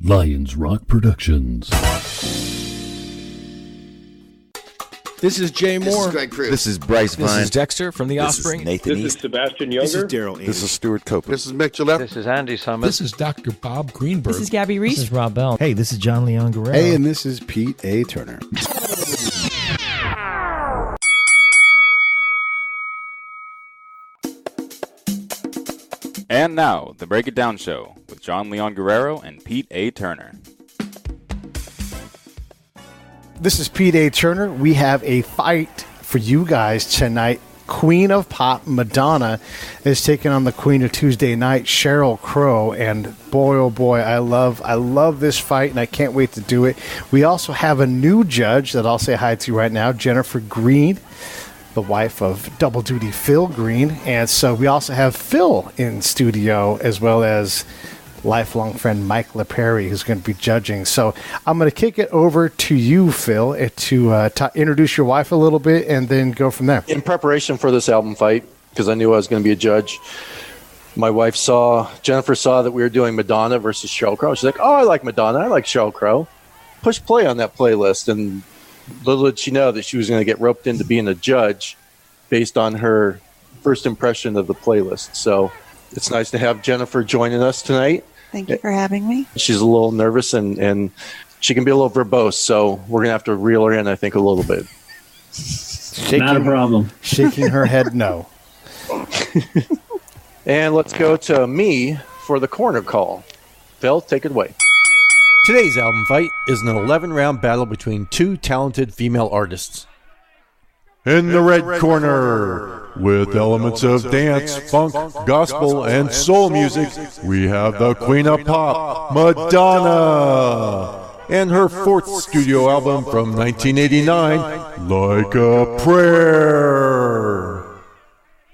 Lions Rock Productions. This is Jay Moore. This is Greg Cruz. This is Bryce Vine. This is Dexter from The Offspring. This is Nathan This is Sebastian Younger. This is Daryl Aiden. This is Stuart Copeland. This is Mick Gillette. This is Andy Summers. This is Dr. Bob Greenberg. This is Gabby Reese. This is Rob Bell. Hey, this is John Leon Guerrero. Hey, and this is Pete A. Turner. And now, the Break It Down Show with John Leon Guerrero and Pete A. Turner. This is Pete A. Turner. We have a fight for you guys tonight. Queen of Pop, Madonna, is taking on the Queen of Tuesday Night, Sheryl Crow. And boy, oh boy, I love this fight, and I can't wait to do it. We also have a new judge that I'll say hi to right now, Jennifer Green, the wife of double duty Phil Green. And so we also have Phil in studio, as well as lifelong friend Mike Lipari, who's going to be judging. So I'm going to kick it over to you, Phil, to introduce your wife a little bit and then go from there. In preparation for this album fight, because I knew I was going to be a judge, my wife Jennifer saw that we were doing Madonna versus Sheryl Crow. She's like, oh, I like Madonna. I like Sheryl Crow. Push play on that playlist. And little did she know that she was going to get roped into being a judge based on her first impression of the playlist. So it's nice to have Jennifer joining us tonight. Thank you for having me. She's a little nervous and she can be a little verbose, so we're going to have to reel her in, I think, a little bit. Not a problem. Shaking her head no. And let's go to me for the corner call. Phil, take it away. Today's album fight is an 11-round battle between two talented female artists. In the red corner, with elements of dance, funk, gospel, and soul music, we have the Queen of Pop, Madonna, and her fourth studio album from 1989, Like a Prayer.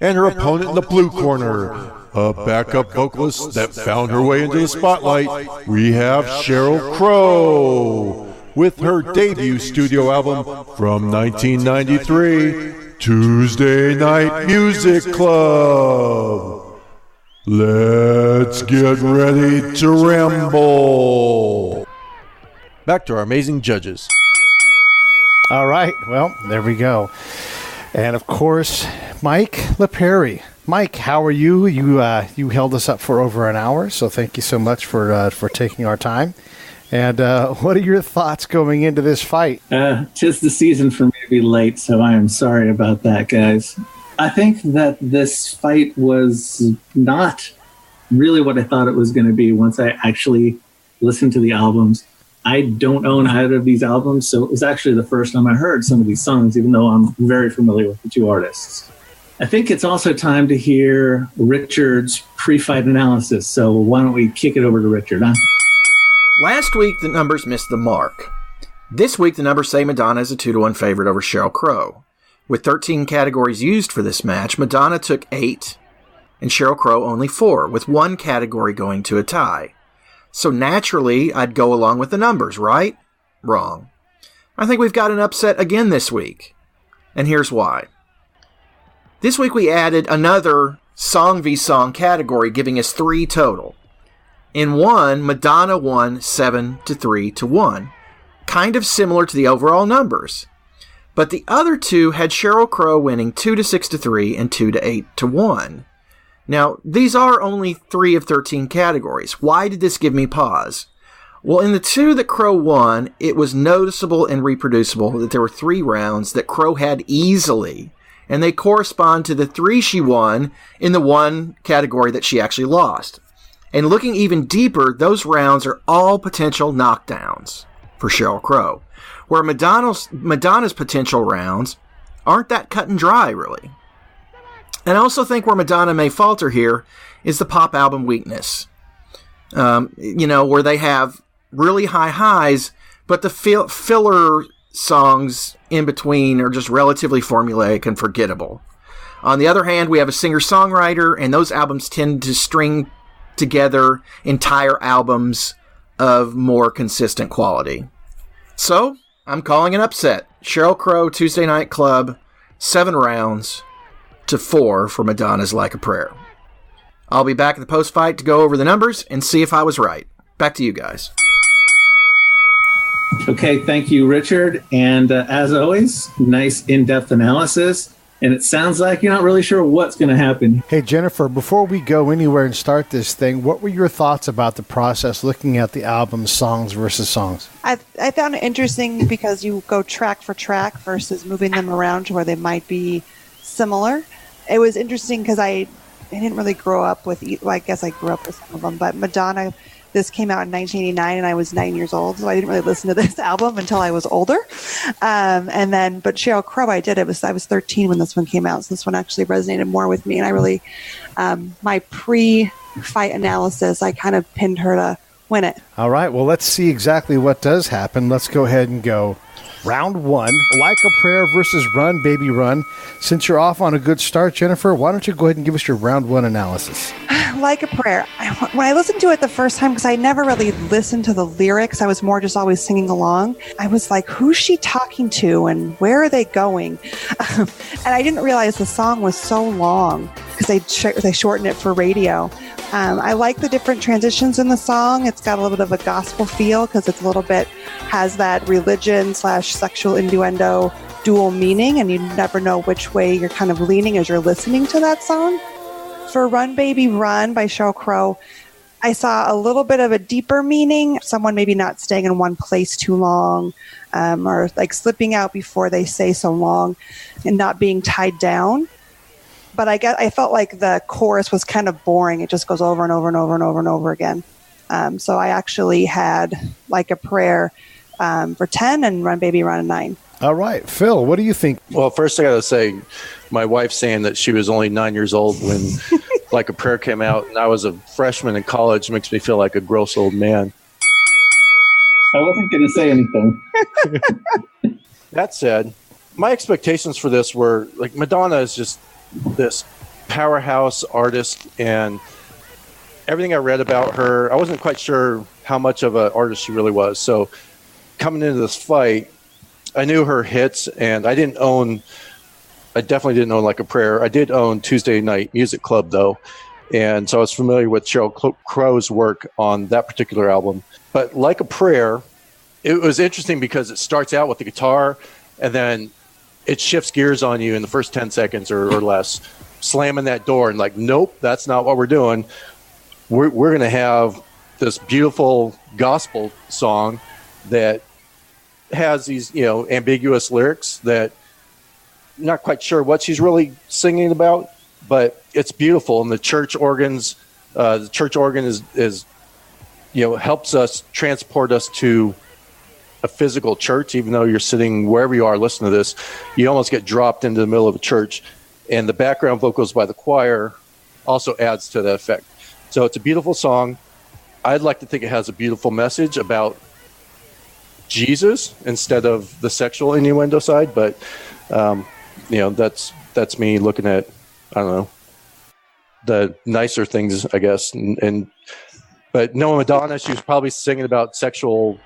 And her opponent in the blue corner, a backup vocalist that found her way into the spotlight, we have Sheryl Crow, with her debut studio album from 1993, Tuesday Night Music Club. Let's get ready to ramble. Back to our amazing judges. All right, well, there we go. And of course, Mike Lipari. Mike, how are you? You held us up for over an hour, so thank you so much for taking our time. And what are your thoughts going into this fight? 'Tis the season for me to be late, so I am sorry about that, guys. I think that this fight was not really what I thought it was going to be once I actually listened to the albums. I don't own either of these albums, so it was actually the first time I heard some of these songs, even though I'm very familiar with the two artists. I think it's also time to hear Rickards' pre-fight analysis, so why don't we kick it over to Richard, huh? Last week, the numbers missed the mark. This week, the numbers say Madonna is a 2-1 favorite over Sheryl Crow. With 13 categories used for this match, Madonna took 8, and Sheryl Crow only 4, with 1 category going to a tie. So naturally, I'd go along with the numbers, right? Wrong. I think we've got an upset again this week. And here's why. This week, we added another Song v Song category, giving us 3 total. In one, Madonna won 7-3-1, kind of similar to the overall numbers. But the other 2 had Sheryl Crow winning 2-6-3 and 2-8-1. Now, these are only 3 of 13 categories. Why did this give me pause? Well, in the 2 that Crow won, it was noticeable and reproducible that there were 3 rounds that Crow had easily, and they correspond to the 3 she won in the 1 category that she actually lost. And looking even deeper, those rounds are all potential knockdowns for Sheryl Crow, where Madonna's potential rounds aren't that cut and dry, really. And I also think where Madonna may falter here is the pop album weakness. Where they have really high highs, but the filler songs in between are just relatively formulaic and forgettable. On the other hand, we have a singer-songwriter, and those albums tend to string together entire albums of more consistent quality. So, I'm calling an upset. Sheryl Crow, Tuesday Night Club, 7 rounds to 4 for Madonna's Like a Prayer. I'll be back at the post-fight to go over the numbers and see if I was right. Back to you guys. Okay, thank you, Richard. And as always, nice in-depth analysis. And it sounds like you're not really sure what's going to happen. Hey, Jennifer, before we go anywhere and start this thing, what were your thoughts about the process looking at the album songs versus songs? I found it interesting because you go track for track versus moving them around to where they might be similar. It was interesting because I didn't really grow up with, well, I guess I grew up with some of them, but Madonna, this came out in 1989 and I was 9 years old, so I didn't really listen to this album until I was older. But Sheryl Crow, I did. I was 13 when this one came out, so this one actually resonated more with me. And I really, my pre-fight analysis, I kind of pinned her to win it. All right, well, let's see exactly what does happen. Let's go ahead and go round one, Like a Prayer versus Run, Baby Run. Since you're off on a good start, Jennifer, why don't you go ahead and give us your round one analysis? Like a Prayer. When I listened to it the first time, because I never really listened to the lyrics, I was more just always singing along. I was like, who's she talking to and where are they going? And I didn't realize the song was so long because they shortened it for radio. I like the different transitions in the song. It's got a little bit of a gospel feel because it's a little bit, has that religion/sexual innuendo dual meaning, and you never know which way you're kind of leaning as you're listening to that song. For Run Baby Run by Sheryl Crow, I saw a little bit of a deeper meaning, someone maybe not staying in one place too long, or like slipping out before they say so long and not being tied down. But I felt like the chorus was kind of boring. It just goes over and over and over and over and over again. So I actually had Like a Prayer for 10 and Run Baby Run a 9. All right. Phil, what do you think? Well, first I got to say, my wife saying that she was only 9 years old when Like a Prayer came out, and I was a freshman in college makes me feel like a gross old man. I wasn't going to say anything. That said, my expectations for this were, like, Madonna is just this powerhouse artist, and everything I read about her, I wasn't quite sure how much of an artist she really was. So coming into this fight, I knew her hits, and I definitely didn't own Like a Prayer. I did own Tuesday Night Music Club, though, and so I was familiar with Sheryl Crow's work on that particular album. But Like a Prayer, it was interesting because it starts out with the guitar, and then it shifts gears on you in the first 10 seconds or less, slamming that door and like, nope, that's not what we're doing. We're going to have this beautiful gospel song that has these, ambiguous lyrics that I'm not quite sure what she's really singing about, but it's beautiful. And the church organ is helps us transport us to a physical church. Even though you're sitting wherever you are listening to this, you almost get dropped into the middle of a church, and the background vocals by the choir also adds to that effect. So it's a beautiful song. I'd like to think it has a beautiful message about Jesus instead of the sexual innuendo side, but that's me looking at, I don't know, the nicer things, I guess. But knowing Madonna, she was probably singing about sexual.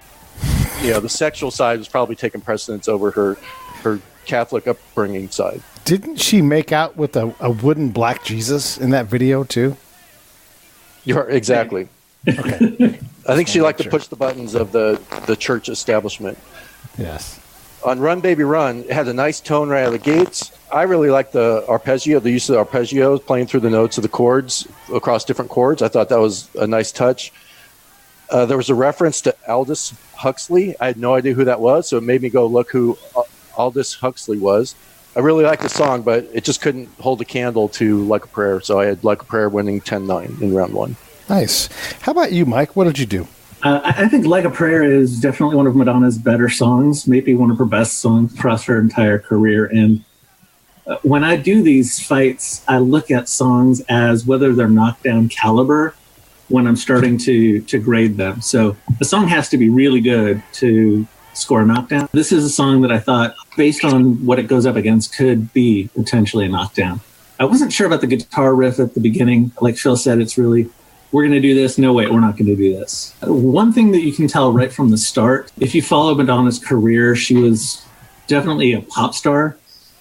The sexual side was probably taking precedence over her Catholic upbringing side. Didn't she make out with a wooden black Jesus in that video too? Exactly. Okay. I think she liked to push the buttons of the church establishment. Yes. On Run Baby Run, it had a nice tone right out of the gates. I really liked the use of the arpeggios, playing through the notes of the chords across different chords. I thought that was a nice touch. There was a reference to Aldous Huxley. I had no idea who that was, so it made me go look who Aldous Huxley was. I really liked the song, but it just couldn't hold a candle to Like a Prayer, so I had Like a Prayer winning 10-9 in round one. Nice. How about you, Mike? What did you do? I think Like a Prayer is definitely one of Madonna's better songs, maybe one of her best songs across her entire career. And when I do these fights, I look at songs as whether they're knockdown caliber when I'm starting to grade them. So the song has to be really good to score a knockdown. This is a song that I thought, based on what it goes up against, could be potentially a knockdown. I wasn't sure about the guitar riff at the beginning. Like Phil said, it's really, we're going to do this. No, wait, we're not going to do this. One thing that you can tell right from the start, if you follow Madonna's career, she was definitely a pop star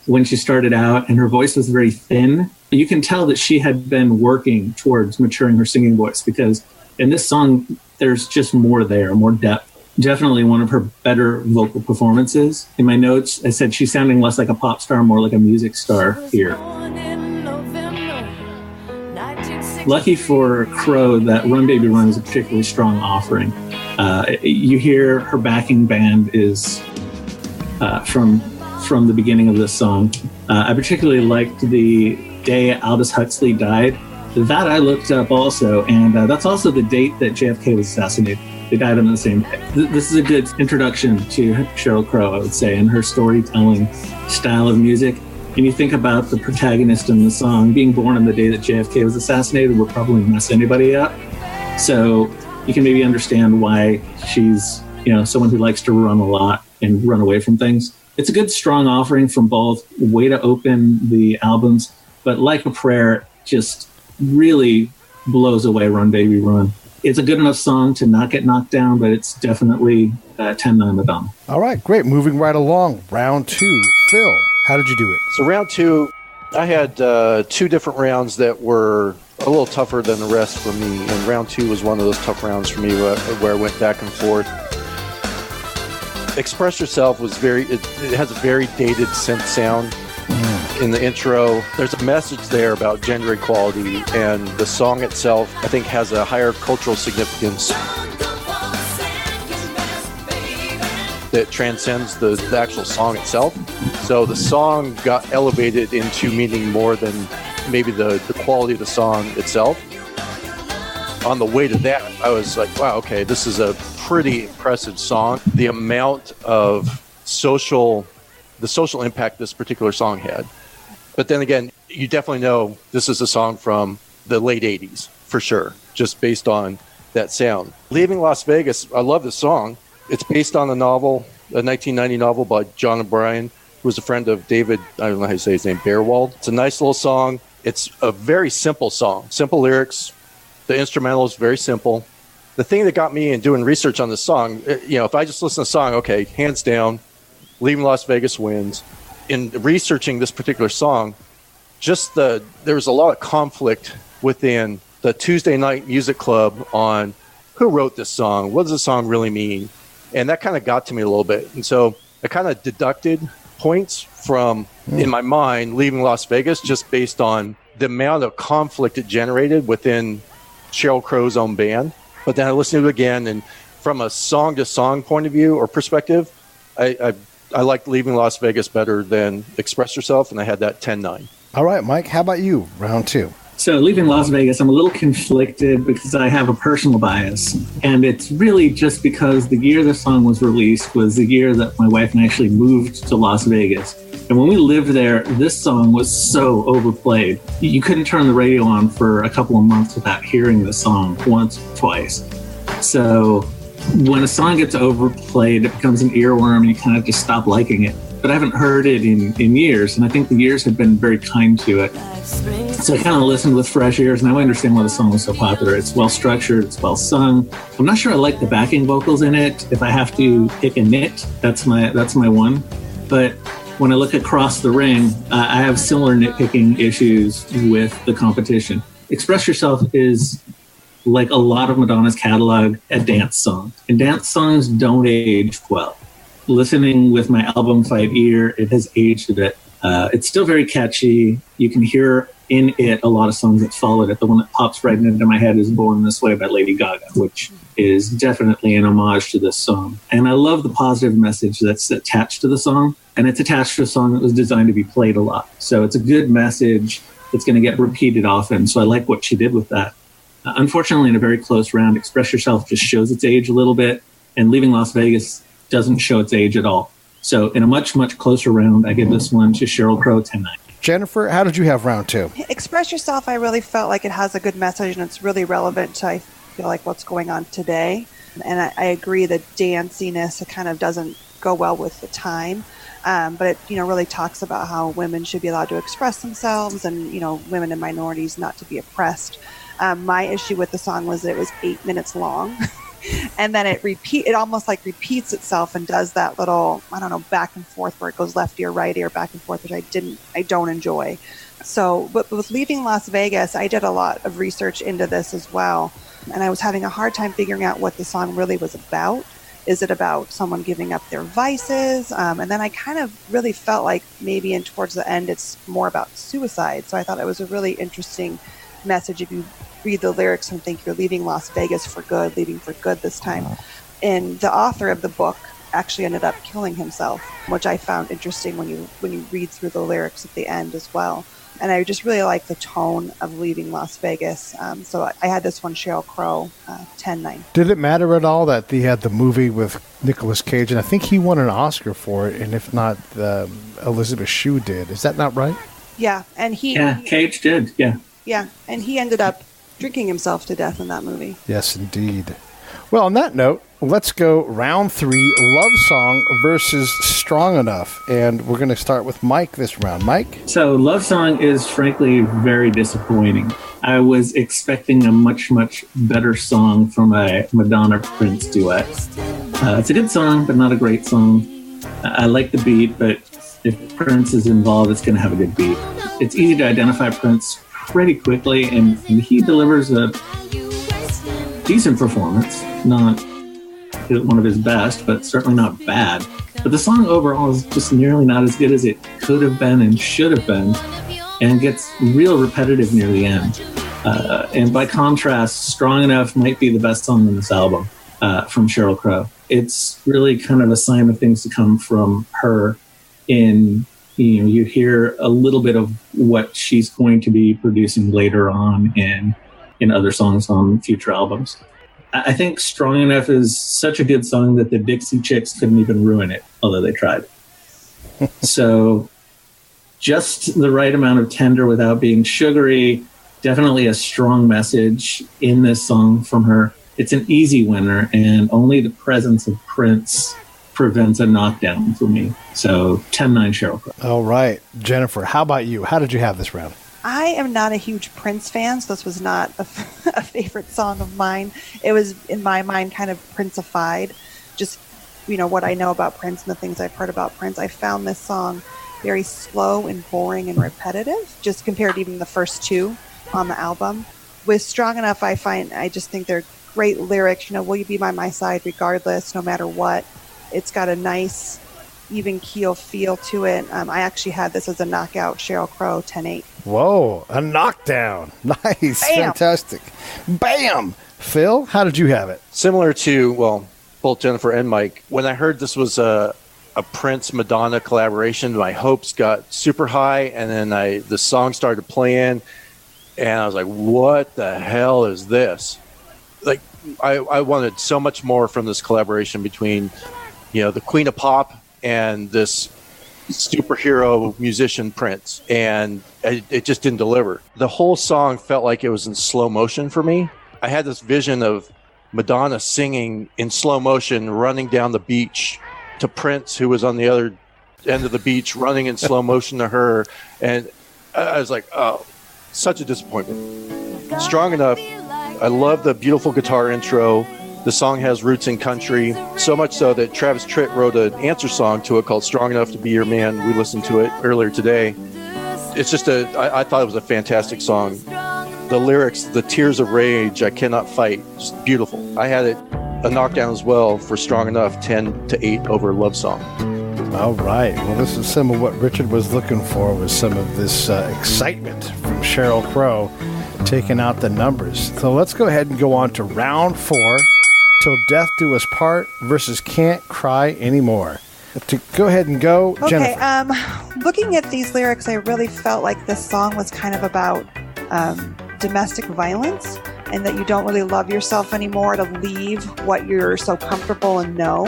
when she started out, and her voice was very thin. You can tell that she had been working towards maturing her singing voice, because in this song, there's just more there, more depth. Definitely one of her better vocal performances. In my notes, I said she's sounding less like a pop star, more like a music star here. Lucky for Crow that Run Baby Run is a particularly strong offering. You hear her backing band is from the beginning of this song. I particularly liked the day Aldous Huxley died. That I looked up also, and that's also the date that JFK was assassinated. They died on the same day. This is a good introduction to Sheryl Crow, I would say, and her storytelling style of music. And you think about the protagonist in the song being born on the day that JFK was assassinated would probably mess anybody up. So you can maybe understand why she's, someone who likes to run a lot and run away from things. It's a good, strong offering from both. Way to open the albums, but Like a Prayer just really blows away Run Baby Run. It's a good enough song to not get knocked down, but it's definitely 10-9 Madonna. All right, great. Moving right along. Round 2. Phil, how did you do it? So round 2, I had 2 different rounds that were a little tougher than the rest for me. And round 2 was one of those tough rounds for me where I went back and forth. Express Yourself was it has a very dated synth sound. In the intro, there's a message there about gender equality, and the song itself, I think, has a higher cultural significance that transcends the actual song itself. So the song got elevated into meaning more than maybe the quality of the song itself. On the way to that, I was like, wow, okay, this is a pretty impressive song. The amount of the social impact this particular song had. But then again, you definitely know this is a song from the late 80s, for sure, just based on that sound. Leaving Las Vegas, I love this song. It's based on a 1990 novel by John O'Brien, who was a friend of David, I don't know how you say his name, Bearwald. It's a nice little song. It's a very simple song, simple lyrics. The instrumental is very simple. The thing that got me in doing research on this song, if I just listen to the song, okay, hands down, Leaving Las Vegas wins. In researching this particular song, there was a lot of conflict within the Tuesday Night Music Club on who wrote this song, what does the song really mean? And that kind of got to me a little bit. And so I kind of deducted points from, in my mind, Leaving Las Vegas, just based on the amount of conflict it generated within Sheryl Crow's own band. But then I listened to it again, and from a song-to-song point of view or perspective, I liked Leaving Las Vegas better than Express Yourself, and I had that 10-9. All right, Mike, how about you? Round 2. So Leaving Las Vegas, I'm a little conflicted because I have a personal bias. And it's really just because the year the song was released was the year that my wife and I actually moved to Las Vegas. And when we lived there, this song was so overplayed. You couldn't turn the radio on for a couple of months without hearing the song once or twice. So when a song gets overplayed, it becomes an earworm and you kind of just stop liking it. But I haven't heard it in years, and I think the years have been very kind to it. So I kind of listened with fresh ears, and now I understand why the song was so popular. It's well structured, it's well sung. I'm not sure I like the backing vocals in it. If I have to pick a nit, that's my one. But when I look across the ring, I have similar nitpicking issues with the competition. Express Yourself is, like a lot of Madonna's catalog, a dance song. And dance songs don't age well. Listening with my album fight ear, it has aged a bit. It's still very catchy. You can hear in it a lot of songs that followed it. The one that pops right into my head is Born This Way by Lady Gaga, which is definitely an homage to this song. And I love the positive message that's attached to the song. And it's attached to a song that was designed to be played a lot. So it's a good message that's going to get repeated often. So I like what she did with that. Unfortunately, in a very close round, Express Yourself just shows its age a little bit, and Leaving Las Vegas doesn't show its age at all. So in a much, much closer round, I give this one to Sheryl Crow 10-9. Jennifer, how did you have round 2? Express Yourself, I really felt like it has a good message, and it's really relevant to, I feel like, what's going on today. And I agree that danciness, it kind of doesn't go well with the time. But it, really talks about how women should be allowed to express themselves and, women and minorities not to be oppressed. My issue with the song was that it was 8 minutes long. And then it almost like repeats itself and does that little, back and forth where it goes left ear, right ear, back and forth, which I don't enjoy. So, but with Leaving Las Vegas, I did a lot of research into this as well. And I was having a hard time figuring out what the song really was about. Is it about someone giving up their vices? And then I kind of really felt like maybe towards the end it's more about suicide. So I thought it was a really interesting message if you read the lyrics and think you're leaving Las Vegas for good, leaving for good this time. And the author of the book actually ended up killing himself, which I found interesting when you read through the lyrics at the end as well. And I just really like the tone of leaving Las Vegas. So I had this one, Sheryl Crow, 10-9. Did it matter at all that he had the movie with Nicolas Cage? And I think he won an Oscar for it, and if not, Elizabeth Shue did. Is that not right? Yeah, and Cage did, yeah. Yeah, and he ended up drinking himself to death in that movie. Yes, indeed. Well, on that note, let's go round 3, Love Song versus Strong Enough. And we're going to start with Mike this round. Mike? So Love Song is frankly very disappointing. I was expecting a much, much better song from a Madonna-Prince duet. It's a good song, but not a great song. I like the beat, but if Prince is involved, it's going to have a good beat. It's easy to identify Prince pretty quickly, and he delivers a decent performance. Not one of his best, but certainly not bad. But the song overall is just nearly not as good as it could have been and should have been, and gets real repetitive near the end. And by contrast, Strong Enough might be the best song on this album from Sheryl Crow. It's really kind of a sign of things to come from her. You hear a little bit of what she's going to be producing later on in other songs on future albums. I think Strong Enough is such a good song that the Dixie Chicks couldn't even ruin it, although they tried. So just the right amount of tender without being sugary, definitely a strong message in this song from her. It's an easy winner, and only the presence of Prince prevents a knockdown for me. So 10-9 Sheryl Crow. All right. Jennifer, how about you? How did you have this round? I am not a huge Prince fan, so this was not a favorite song of mine. It was, in my mind, kind of Prince-ified. Just, what I know about Prince and the things I've heard about Prince. I found this song very slow and boring and repetitive, just compared to even the first two on the album. With Strong Enough, I just think they're great lyrics. Will you be by my side regardless, no matter what? It's got a nice, even keel feel to it. I actually had this as a knockout, Sheryl Crow, 10-8. Whoa, a knockdown. Nice. Bam. Fantastic. Bam! Phil, how did you have it? Similar to, both Jennifer and Mike, when I heard this was a Prince-Madonna collaboration, my hopes got super high, and then the song started playing, and I was like, what the hell is this? Like, I wanted so much more from this collaboration between, the Queen of Pop and this superhero musician Prince, and it just didn't deliver. The whole song felt like it was in slow motion for me. I had this vision of Madonna singing in slow motion, running down the beach to Prince, who was on the other end of the beach, running in slow motion to her, and I was like, oh, such a disappointment. Strong Enough, I love the beautiful guitar intro. The song has roots in country, so much so that Travis Tritt wrote an answer song to it called Strong Enough to Be Your Man. We listened to it earlier today. It's just I thought it was a fantastic song. The lyrics, the tears of rage, I cannot fight, just beautiful. I had it a knockdown as well for Strong Enough, 10-8 over Love Song. All right. Well, this is some of what Richard was looking for, was some of this excitement from Sheryl Crow taking out the numbers. So let's go ahead and go on to round 4. Till Death Do Us Part versus Can't Cry Anymore. To go ahead and go, okay, Jennifer. Looking at these lyrics, I really felt like this song was kind of about domestic violence, and that you don't really love yourself anymore to leave what you're so comfortable and know.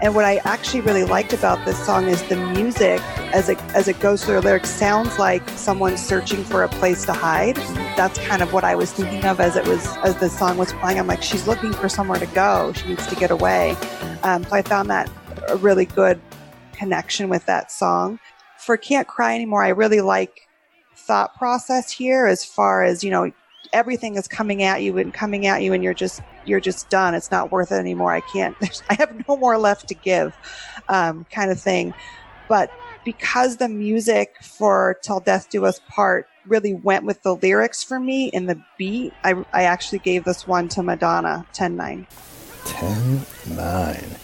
And what I actually really liked about this song is the music, as it goes through the lyrics, sounds like someone searching for a place to hide. That's kind of what I was thinking of as the song was playing. I'm like, she's looking for somewhere to go. She needs to get away. So I found that a really good connection with that song. For Can't Cry Anymore, I really like thought process here, as far as, everything is coming at you and you're just done. It's not worth it anymore. I have no more left to give, kind of thing. But because the music for Till Death Do Us Part really went with the lyrics for me and the beat, I actually gave this one to Madonna, 10-9. 10-9.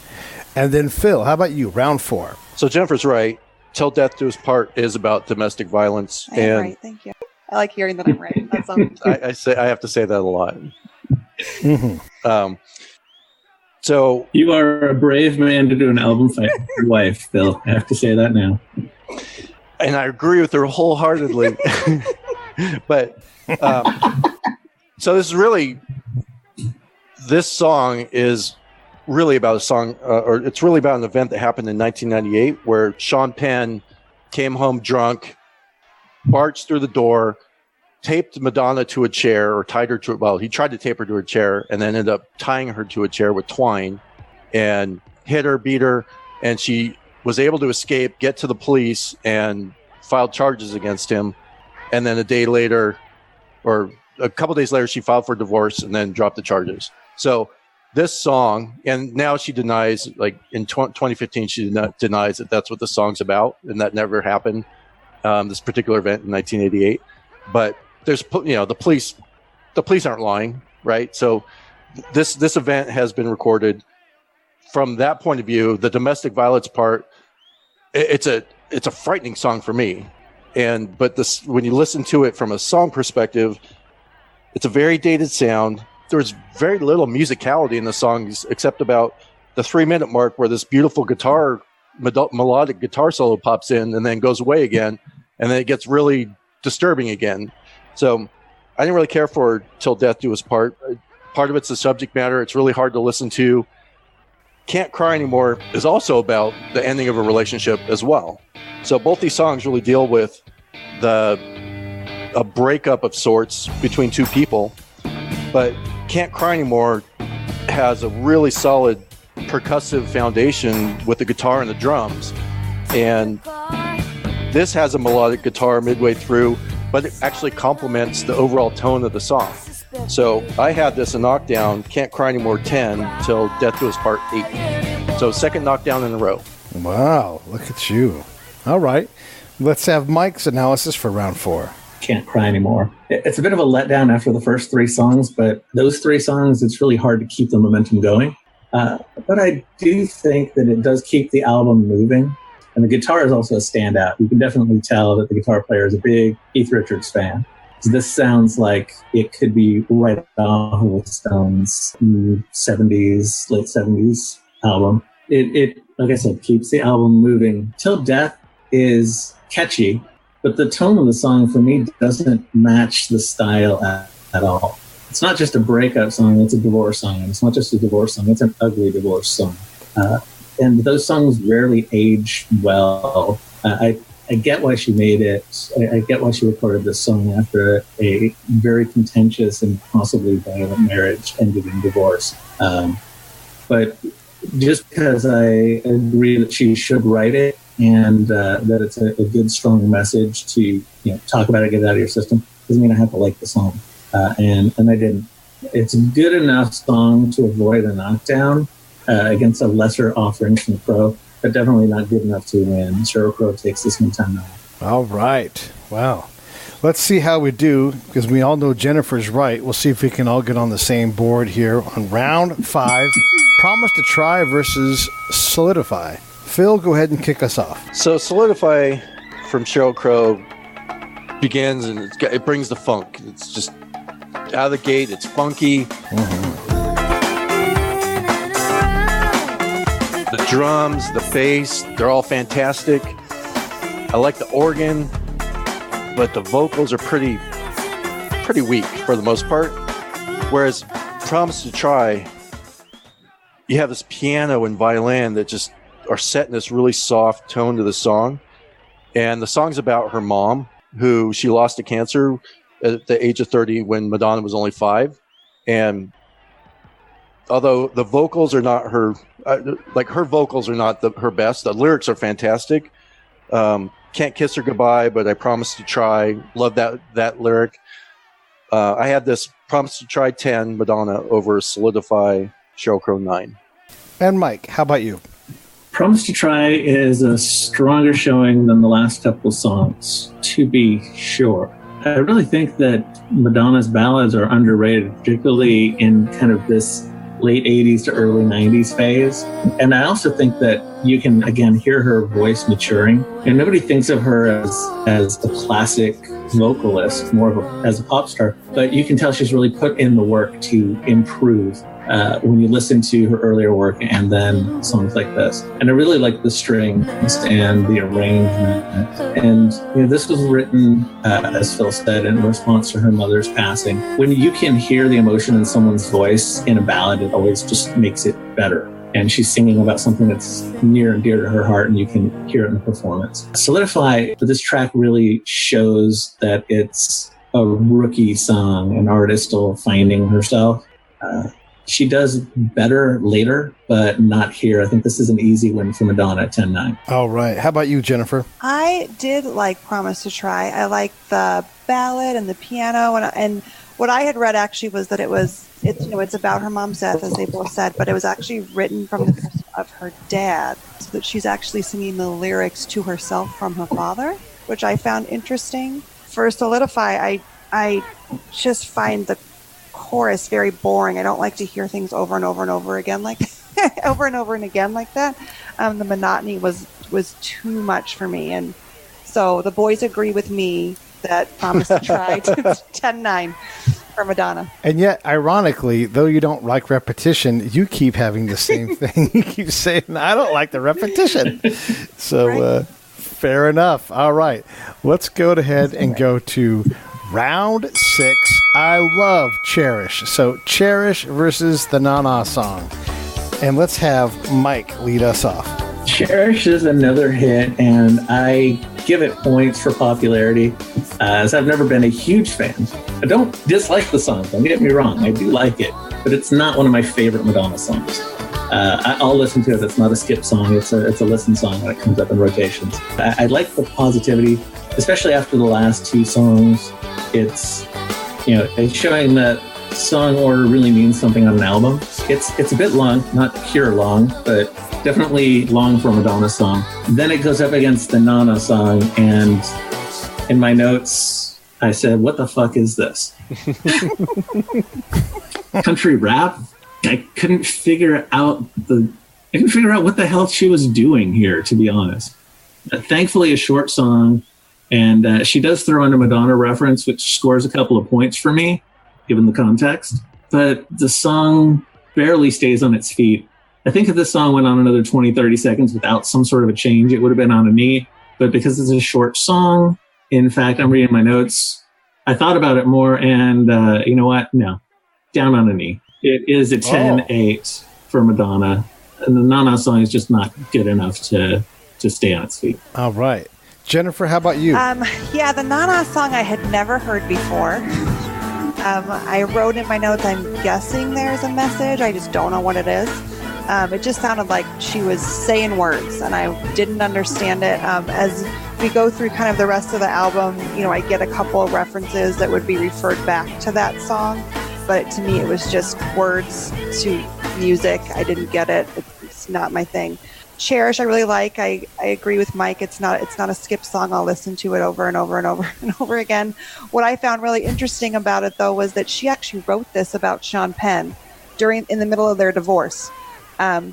And then Phil, how about you? Round 4. So Jennifer's right. Till Death Do Us Part is about domestic violence. I am right. Thank you. I like hearing that I'm right. That's I have to say that a lot. Mm-hmm. So you are a brave man to do an album fight with your wife, Phil. I have to say that now. And I agree with her wholeheartedly. But so this song is really about a song, or it's really about an event that happened in 1998 where Sean Penn came home drunk, barged through the door, taped Madonna to a chair, or tied her to it. Well, he tried to tape her to a chair and then ended up tying her to a chair with twine and hit her, beat her, and she was able to escape, get to the police, and filed charges against him. And then a day later, or a couple days later, she filed for divorce and then dropped the charges. So this song, and now she denies, like in 2015, she denies that that's what the song's about, and that never happened. This particular event in 1988, but there's, the police aren't lying, right? So this event has been recorded. From that point of view, the domestic violence part, it's a frightening song for me, but when you listen to it from a song perspective, it's a very dated sound. There's very little musicality in the songs except about the 3-minute mark where this beautiful melodic guitar solo pops in and then goes away again, and then it gets really disturbing again. So I didn't really care for Till Death Do Us Part. Part of it's the subject matter. It's really hard to listen to. Can't Cry Anymore is also about the ending of a relationship as well. So both these songs really deal with a breakup of sorts between two people, but Can't Cry Anymore has a really solid percussive foundation with the guitar and the drums. And this has a melodic guitar midway through, but it actually complements the overall tone of the song. So I had this a knockdown, Can't Cry Anymore 10 till Death Do Us Part 8. So second knockdown in a row. Wow, look at you. All right. Let's have Mike's analysis for round 4. Can't Cry Anymore. It's a bit of a letdown after the first 3 songs, but those 3 songs, it's really hard to keep the momentum going. But I do think that it does keep the album moving. And the guitar is also a standout. You can definitely tell that the guitar player is a big Keith Richards fan. So this sounds like it could be right off of Stone's 70s, late 70s album. It, like I said, keeps the album moving. Till Death is catchy, but the tone of the song for me doesn't match the style at all. It's not just a breakup song, it's a divorce song. It's not just a divorce song, it's an ugly divorce song. And those songs rarely age well. I get why she made it. I get why she recorded this song after a very contentious and possibly violent marriage ended in divorce. But just because I agree that she should write it and that it's a good, strong message to talk about it, get it out of your system, doesn't mean I have to like the song. And I didn't. It's a good enough song to avoid a knockdown against a lesser offering from Crow, but definitely not good enough to win. Sheryl Crow takes this one 10-9. All right. Wow. Let's see how we do, because we all know Jennifer's right. We'll see if we can all get on the same board here on round 5. Promise to Try versus Solidify. Phil, go ahead and kick us off. So Solidify from Sheryl Crow begins, and it brings the funk. It's just out of the gate. It's funky. Mm-hmm. The drums, the bass, they're all fantastic. I like the organ, but the vocals are pretty weak for the most part. Whereas Promise to Try, you have this piano and violin that just are set in this really soft tone to the song. And the song's about her mom, who she lost to cancer at the age of 30 when Madonna was only 5. And although the vocals are not her, her vocals are not her best, the lyrics are fantastic. Can't Kiss Her Goodbye, but I Promise to Try. Love that lyric. I had this Promise to Try 10 Madonna over Solidify Sheryl Crow 9. And Mike, how about you? Promise to Try is a stronger showing than the last couple songs, to be sure. I really think that Madonna's ballads are underrated, particularly in kind of this late 80s to early 90s phase. And I also think that you can, again, hear her voice maturing. And nobody thinks of her as a classic vocalist, more of as a pop star, but you can tell she's really put in the work to improve when you listen to her earlier work and then songs like this. And I really like the strings and the arrangement. And this was written, as Phil said, in response to her mother's passing. When you can hear the emotion in someone's voice in a ballad, it always just makes it better. And she's singing about something that's near and dear to her heart, and you can hear it in the performance. Solidify, this track really shows that it's a rookie song, an artist still finding herself. She does better later, but not here. I think this is an easy win for Madonna at 10-9. All right. How about you, Jennifer? I did like Promise to Try. I liked the ballad and the piano. And what I had read actually was that it's about her mom's death, as they both said, but it was actually written from the perspective of her dad, so that she's actually singing the lyrics to herself from her father, which I found interesting. For Solidify, I just find the chorus very boring. I don't like to hear things over and over and over again like over and over and again like that. The monotony was too much for me, and so the boys agree with me that Promise to Try 10-9 for Madonna. And yet, ironically, though you don't like repetition, you keep having the same thing. You keep saying, I don't like the repetition. So right. Fair enough. All right. Let's go ahead and go to round 6. I love Cherish. So Cherish versus the Na-Na song. And let's have Mike lead us off. Cherish is another hit, and I give it points for popularity, as I've never been a huge fan. I don't dislike the song, don't get me wrong. I do like it, but it's not one of my favorite Madonna songs. I'll listen to it. It's not a skip song. It's a listen song when it comes up in rotations. I like the positivity, especially after the last two songs. It's showing that song order really means something on an album. It's a bit long, not pure long, but definitely long for a Madonna song. Then it goes up against the Na-Na song, and in my notes, I said, what the fuck is this? Country rap? I couldn't figure out what the hell she was doing here, to be honest. Thankfully, a short song, and she does throw in a Madonna reference, which scores a couple of points for me, given the context. But the song barely stays on its feet. I think if this song went on another 20, 30 seconds without some sort of a change, it would have been on a knee. But because it's a short song, in fact, I'm reading my notes, I thought about it more, and you know what? No. Down on a knee. It is a 10-8 for Madonna. And the Na-Na song is just not good enough to stay on its feet. All right. Jennifer, how about you? The Na-Na song I had never heard before. I wrote in my notes, I'm guessing there's a message. I just don't know what it is. It just sounded like she was saying words, and I didn't understand it. As we go through kind of the rest of the album, I get a couple of references that would be referred back to that song, but to me it was just words to music. I didn't get it. It's not my thing. Cherish, I really like. I agree with Mike. It's not a skip song. I'll listen to it over and over and over and over again. What I found really interesting about it, though, was that she actually wrote this about Sean Penn in the middle of their divorce.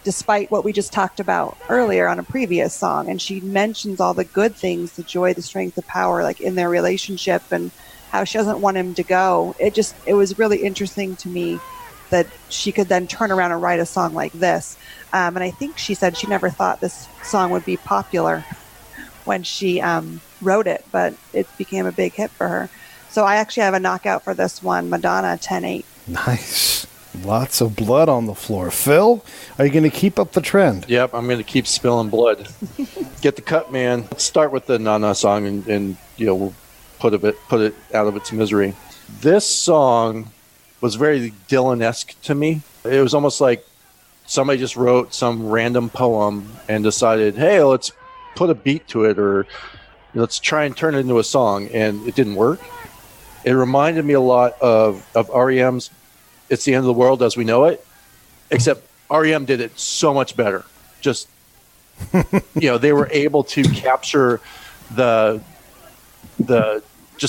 Despite what we just talked about earlier on a previous song. And she mentions all the good things, the joy, the strength, the power, like in their relationship, and how she doesn't want him to go. It was really interesting to me that she could then turn around and write a song like this. And I think she said she never thought this song would be popular when she wrote it, but it became a big hit for her. So I actually have a knockout for this one, Madonna, 10-8. Nice. Lots of blood on the floor. Phil, are you going to keep up the trend? Yep, I'm going to keep spilling blood. Get the cut, man. Let's start with the Na-Na song, and we'll put it out of its misery. This song was very Dylan-esque to me. It was almost like somebody just wrote some random poem and decided, hey, let's put a beat to it, or let's try and turn it into a song, and it didn't work. It reminded me a lot of REM's It's the End of the World as We Know It, except REM did it so much better. Just, they were able to capture the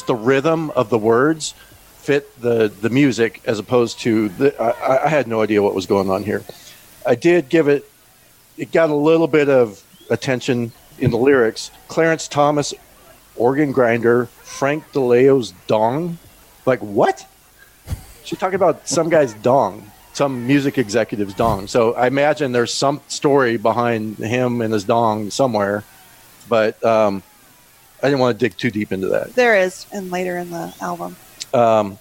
rhythm of the words fit the music as opposed to I had no idea what was going on here. I did give it got a little bit of attention in the lyrics. Clarence Thomas, organ grinder, Frank DeLeo's dong. Like, what? She's talking about some guy's dong, some music executive's dong. So I imagine there's some story behind him and his dong somewhere, but I didn't want to dig too deep into that. There is, and later in the album. And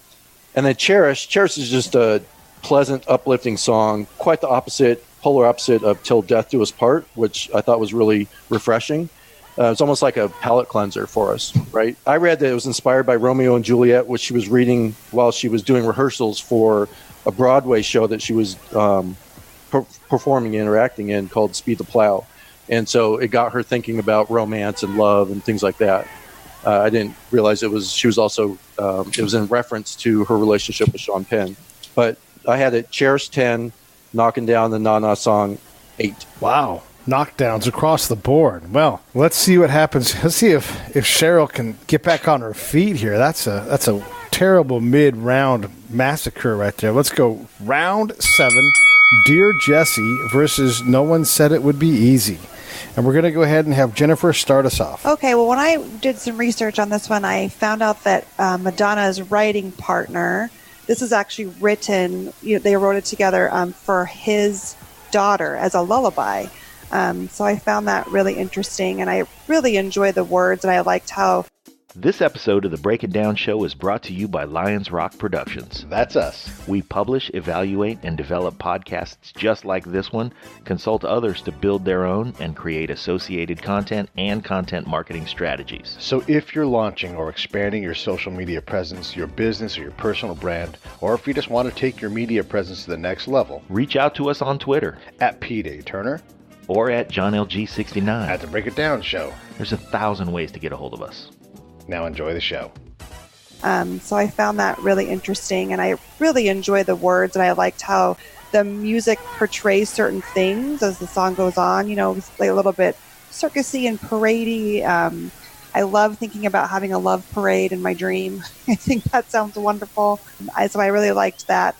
then Cherish is just a pleasant, uplifting song, quite the polar opposite of Till Death Do Us Part, which I thought was really refreshing. It's almost like a palate cleanser for us, right? I read that it was inspired by Romeo and Juliet, which she was reading while she was doing rehearsals for a Broadway show that she was performing and acting in called Speed the Plow. And so it got her thinking about romance and love and things like that. I didn't realize it was in reference to her relationship with Sean Penn. But I had it Cherish 10, knocking down the Na Na song 8. Wow. Knockdowns across the board. Well, let's see what happens. Let's see if Sheryl can get back on her feet here. That's a terrible mid-round massacre right there. Let's go round 7. Dear Jessie versus No One Said It Would Be Easy. And we're going to go ahead and have Jennifer start us off. Okay, well, when I did some research on this one, I found out that Madonna's writing partner, this is actually written, they wrote it together for his daughter as a lullaby. So I found that really interesting, and I really enjoyed the words, and I liked how... This episode of the Break It Down Show is brought to you by Lions Rock Productions. That's us. We publish, evaluate, and develop podcasts just like this one, consult others to build their own, and create associated content and content marketing strategies. So if you're launching or expanding your social media presence, your business or your personal brand, or if you just want to take your media presence to the next level, reach out to us on Twitter at Pete A. Turner or at JohnLG69 at the Break It Down Show. There's 1,000 ways to get a hold of us. Now enjoy the show. So I found that really interesting, and I really enjoyed the words, and I liked how the music portrays certain things as the song goes on. It's like a little bit circusy and paradey. I love thinking about having a love parade in my dream. I think that sounds wonderful. So I really liked that.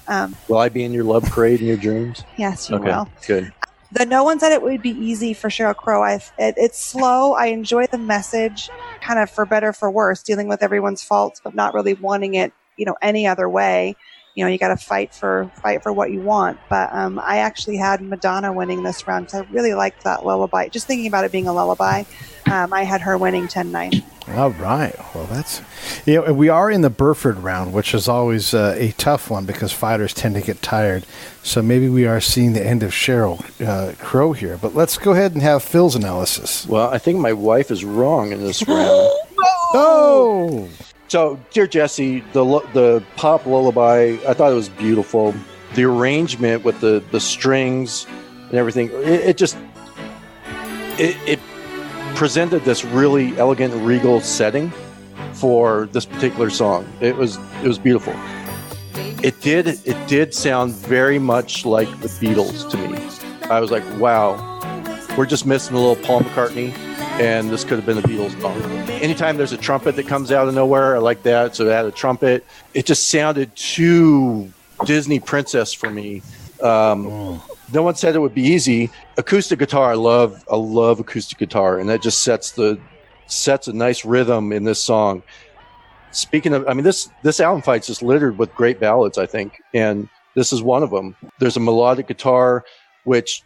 Will I be in your love parade in your dreams? Yes, you will. Good. The No One Said It Would Be Easy for Sheryl Crow. It's slow. I enjoy the message, kind of for better, for worse, dealing with everyone's faults, but not really wanting it, any other way. You got to fight for what you want. But I actually had Madonna winning this round because I really liked that lullaby. Just thinking about it being a lullaby, I had her winning 10-9. All right. Well, that's... we are in the Burford round, which is always a tough one because fighters tend to get tired. So maybe we are seeing the end of Sheryl Crow here. But let's go ahead and have Phil's analysis. Well, I think my wife is wrong in this round. Oh! So, Dear Jessie, the pop lullaby, I thought it was beautiful. The arrangement with the strings and everything, it presented this really elegant, regal setting for this particular song. It was beautiful. It did sound very much like the Beatles to me. I was like, wow, we're just missing a little Paul McCartney, and this could have been a Beatles song. Anytime there's a trumpet that comes out of nowhere, I like that. So it had a trumpet. It just sounded too Disney princess for me. No One Said It Would Be Easy. Acoustic guitar, I love acoustic guitar, and that just sets a nice rhythm in this song. Speaking of, this album fight's just littered with great ballads, I think, and this is one of them. There's a melodic guitar, which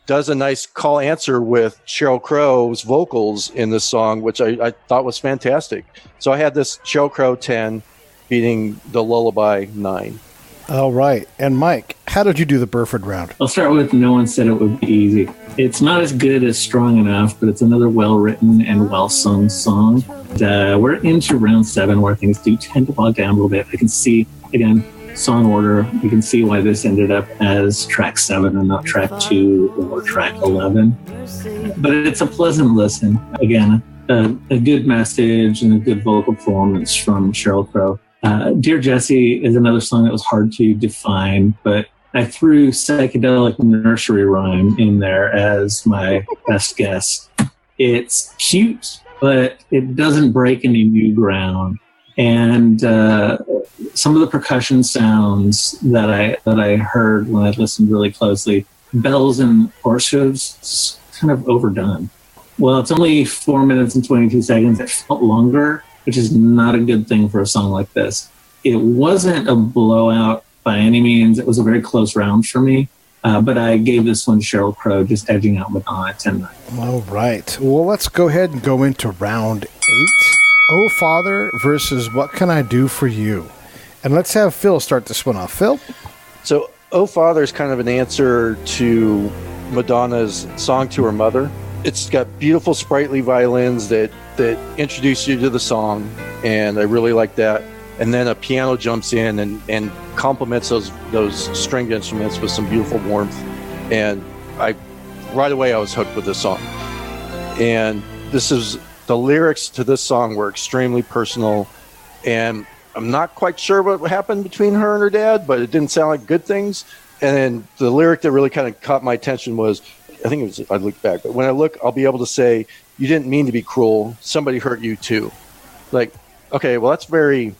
does a nice call answer with Sheryl Crow's vocals in this song, which I thought was fantastic. So I had this Sheryl Crow 10 beating the lullaby 9. All right. And Mike, how did you do the Burford round? I'll start with No One Said It Would Be Easy. It's not as good as Strong Enough, but it's another well-written and well-sung song. We're into round 7 where things do tend to bog down a little bit. I can see, again, song order. You can see why this ended up as track 7 and not track 2 or track 11. But it's a pleasant listen. Again, a good message and a good vocal performance from Sheryl Crow. Dear Jessie is another song that was hard to define, but I threw psychedelic nursery rhyme in there as my best guess. It's cute, but it doesn't break any new ground. And some of the percussion sounds that I heard when I listened really closely, bells and horse hooves, it's kind of overdone. Well, it's only 4 minutes and 22 seconds. It felt longer, which is not a good thing for a song like this. It wasn't a blowout by any means. It was a very close round for me. But I gave this one to Sheryl Crow, just edging out Madonna 10-9. All right. Well, let's go ahead and go into round 8. Oh, Father versus What Can I Do For You? And let's have Phil start this one off. Phil? So, Oh, Father is kind of an answer to Madonna's song to her mother. It's got beautiful, sprightly violins that introduce you to the song, and I really like that. And then a piano jumps in and complements those stringed instruments with some beautiful warmth. And right away I was hooked with this song. And the lyrics to this song were extremely personal, and I'm not quite sure what happened between her and her dad, but it didn't sound like good things. And then the lyric that really kind of caught my attention was, I think it was, I look back, but when I look, I'll be able to say, you didn't mean to be cruel. Somebody hurt you too. Like, okay, well, that's very,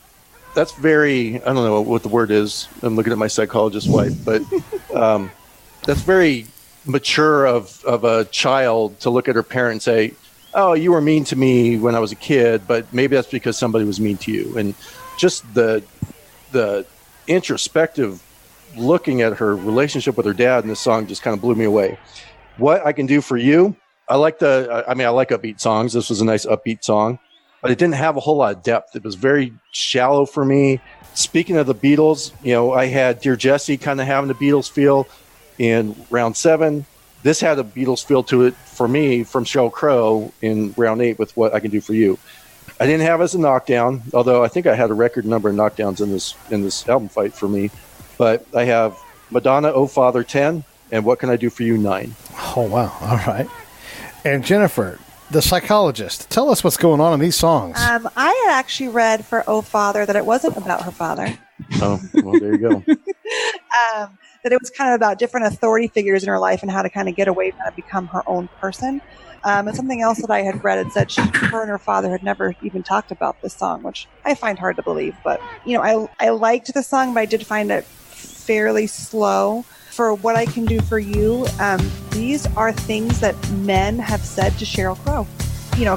I don't know what the word is. I'm looking at my psychologist wife, but that's very mature of a child to look at her parent and say, oh, you were mean to me when I was a kid, but maybe that's because somebody was mean to you. And just the introspective looking at her relationship with her dad in this song just kind of blew me away. What I Can Do For You, I like upbeat songs. This was a nice upbeat song, but it didn't have a whole lot of depth. It was very shallow for me. Speaking of the Beatles, I had Dear Jessie kind of having the Beatles feel in round 7. This had a Beatles feel to it for me from Sheryl Crow in round 8 with What I Can Do For You. I didn't have it as a knockdown, although I think I had a record number of knockdowns in this album fight for me. But I have Madonna, Oh Father 10, and What Can I Do For You 9. Oh, wow. All right. And Jennifer, the psychologist, tell us what's going on in these songs. I had actually read for Oh Father that it wasn't about her father. Oh, well, there you go. That it was kind of about different authority figures in her life and how to kind of get away from it, become her own person. And something else that I had read, it said her and her father had never even talked about this song, which I find hard to believe. But, I liked the song, but I did find it fairly slow. For What I Can Do For You, these are things that men have said to Sheryl Crow,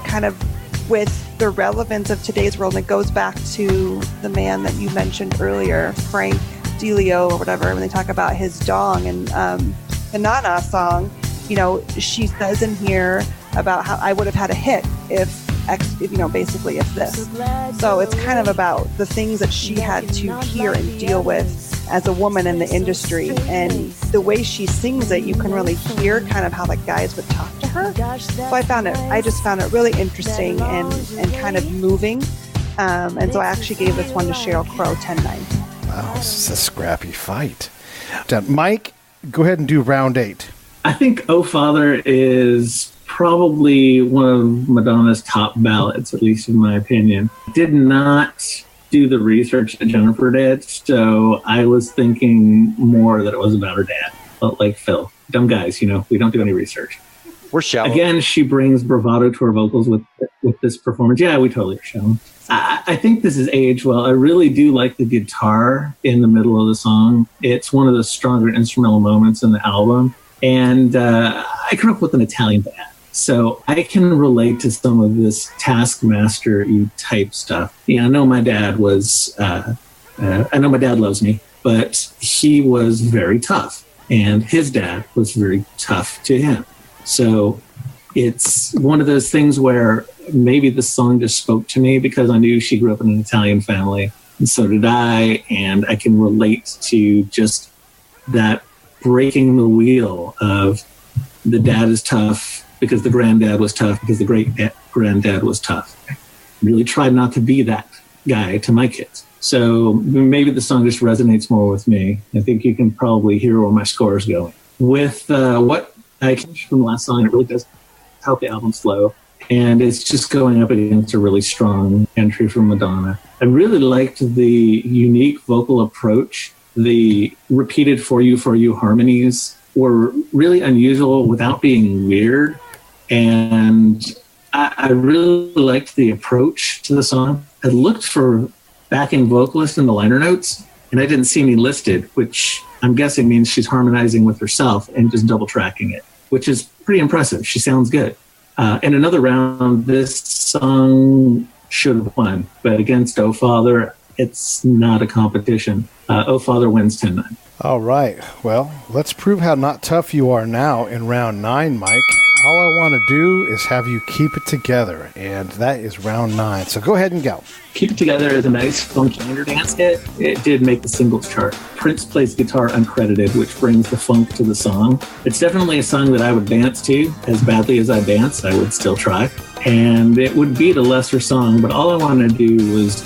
kind of with the relevance of today's world. And it goes back to the man that you mentioned earlier, Frank Delio or whatever, when they talk about his dong and the Nana song, she says in here about how I would have had a hit if basically if this. So it's kind of about the things that she had to hear and deal with as a woman in the industry, and the way she sings it, you can really hear kind of how the guys would talk to her. So I just found it really interesting and kind of moving. And so I actually gave this one to Sheryl Crow 10-9. Wow, this is a scrappy fight. Mike, go ahead and do round 8. I think Oh Father is probably one of Madonna's top ballads, at least in my opinion. Did not do the research that Jennifer did, so I was thinking more that it was about her dad. But like Phil, dumb guys, we don't do any research. We're shallow. Again, she brings bravado to her vocals with this performance. Yeah, we totally are shallow. I think this is aged well. I really do like the guitar in the middle of the song. It's one of the stronger instrumental moments in the album. And I grew up with an Italian dad, so I can relate to some of this taskmaster-y type stuff. I know my dad was, I know my dad loves me, but he was very tough, and his dad was very tough to him. So it's one of those things where maybe the song just spoke to me because I knew she grew up in an Italian family, and so did I, and I can relate to just that breaking the wheel of the dad is tough because the granddad was tough because the great-granddad was tough. I really tried not to be that guy to my kids. So maybe the song just resonates more with me. I think you can probably hear where my score is going. With What I Can Do from the last song, it really does help the album flow. And it's just going up against a really strong entry from Madonna. I really liked the unique vocal approach. The repeated for you harmonies were really unusual without being weird. And I really liked the approach to the song. had looked for backing vocalist in the liner notes, and I didn't see any listed, which I'm guessing means she's harmonizing with herself and just double tracking it, which is pretty impressive. She sounds good. In another round, this song should have won, but against Oh Father, it's not a competition. Oh Father wins 10-9. All right. Well, let's prove how not tough you are now in round 9, Mike. All I want to do is have you keep it together, and that is round 9. So go ahead and go. Keep It Together is a nice, funky dance hit. It did make the singles chart. Prince plays guitar uncredited, which brings the funk to the song. It's definitely a song that I would dance to. As badly as I dance, I would still try. And it would beat a lesser song, but all I wanted to do was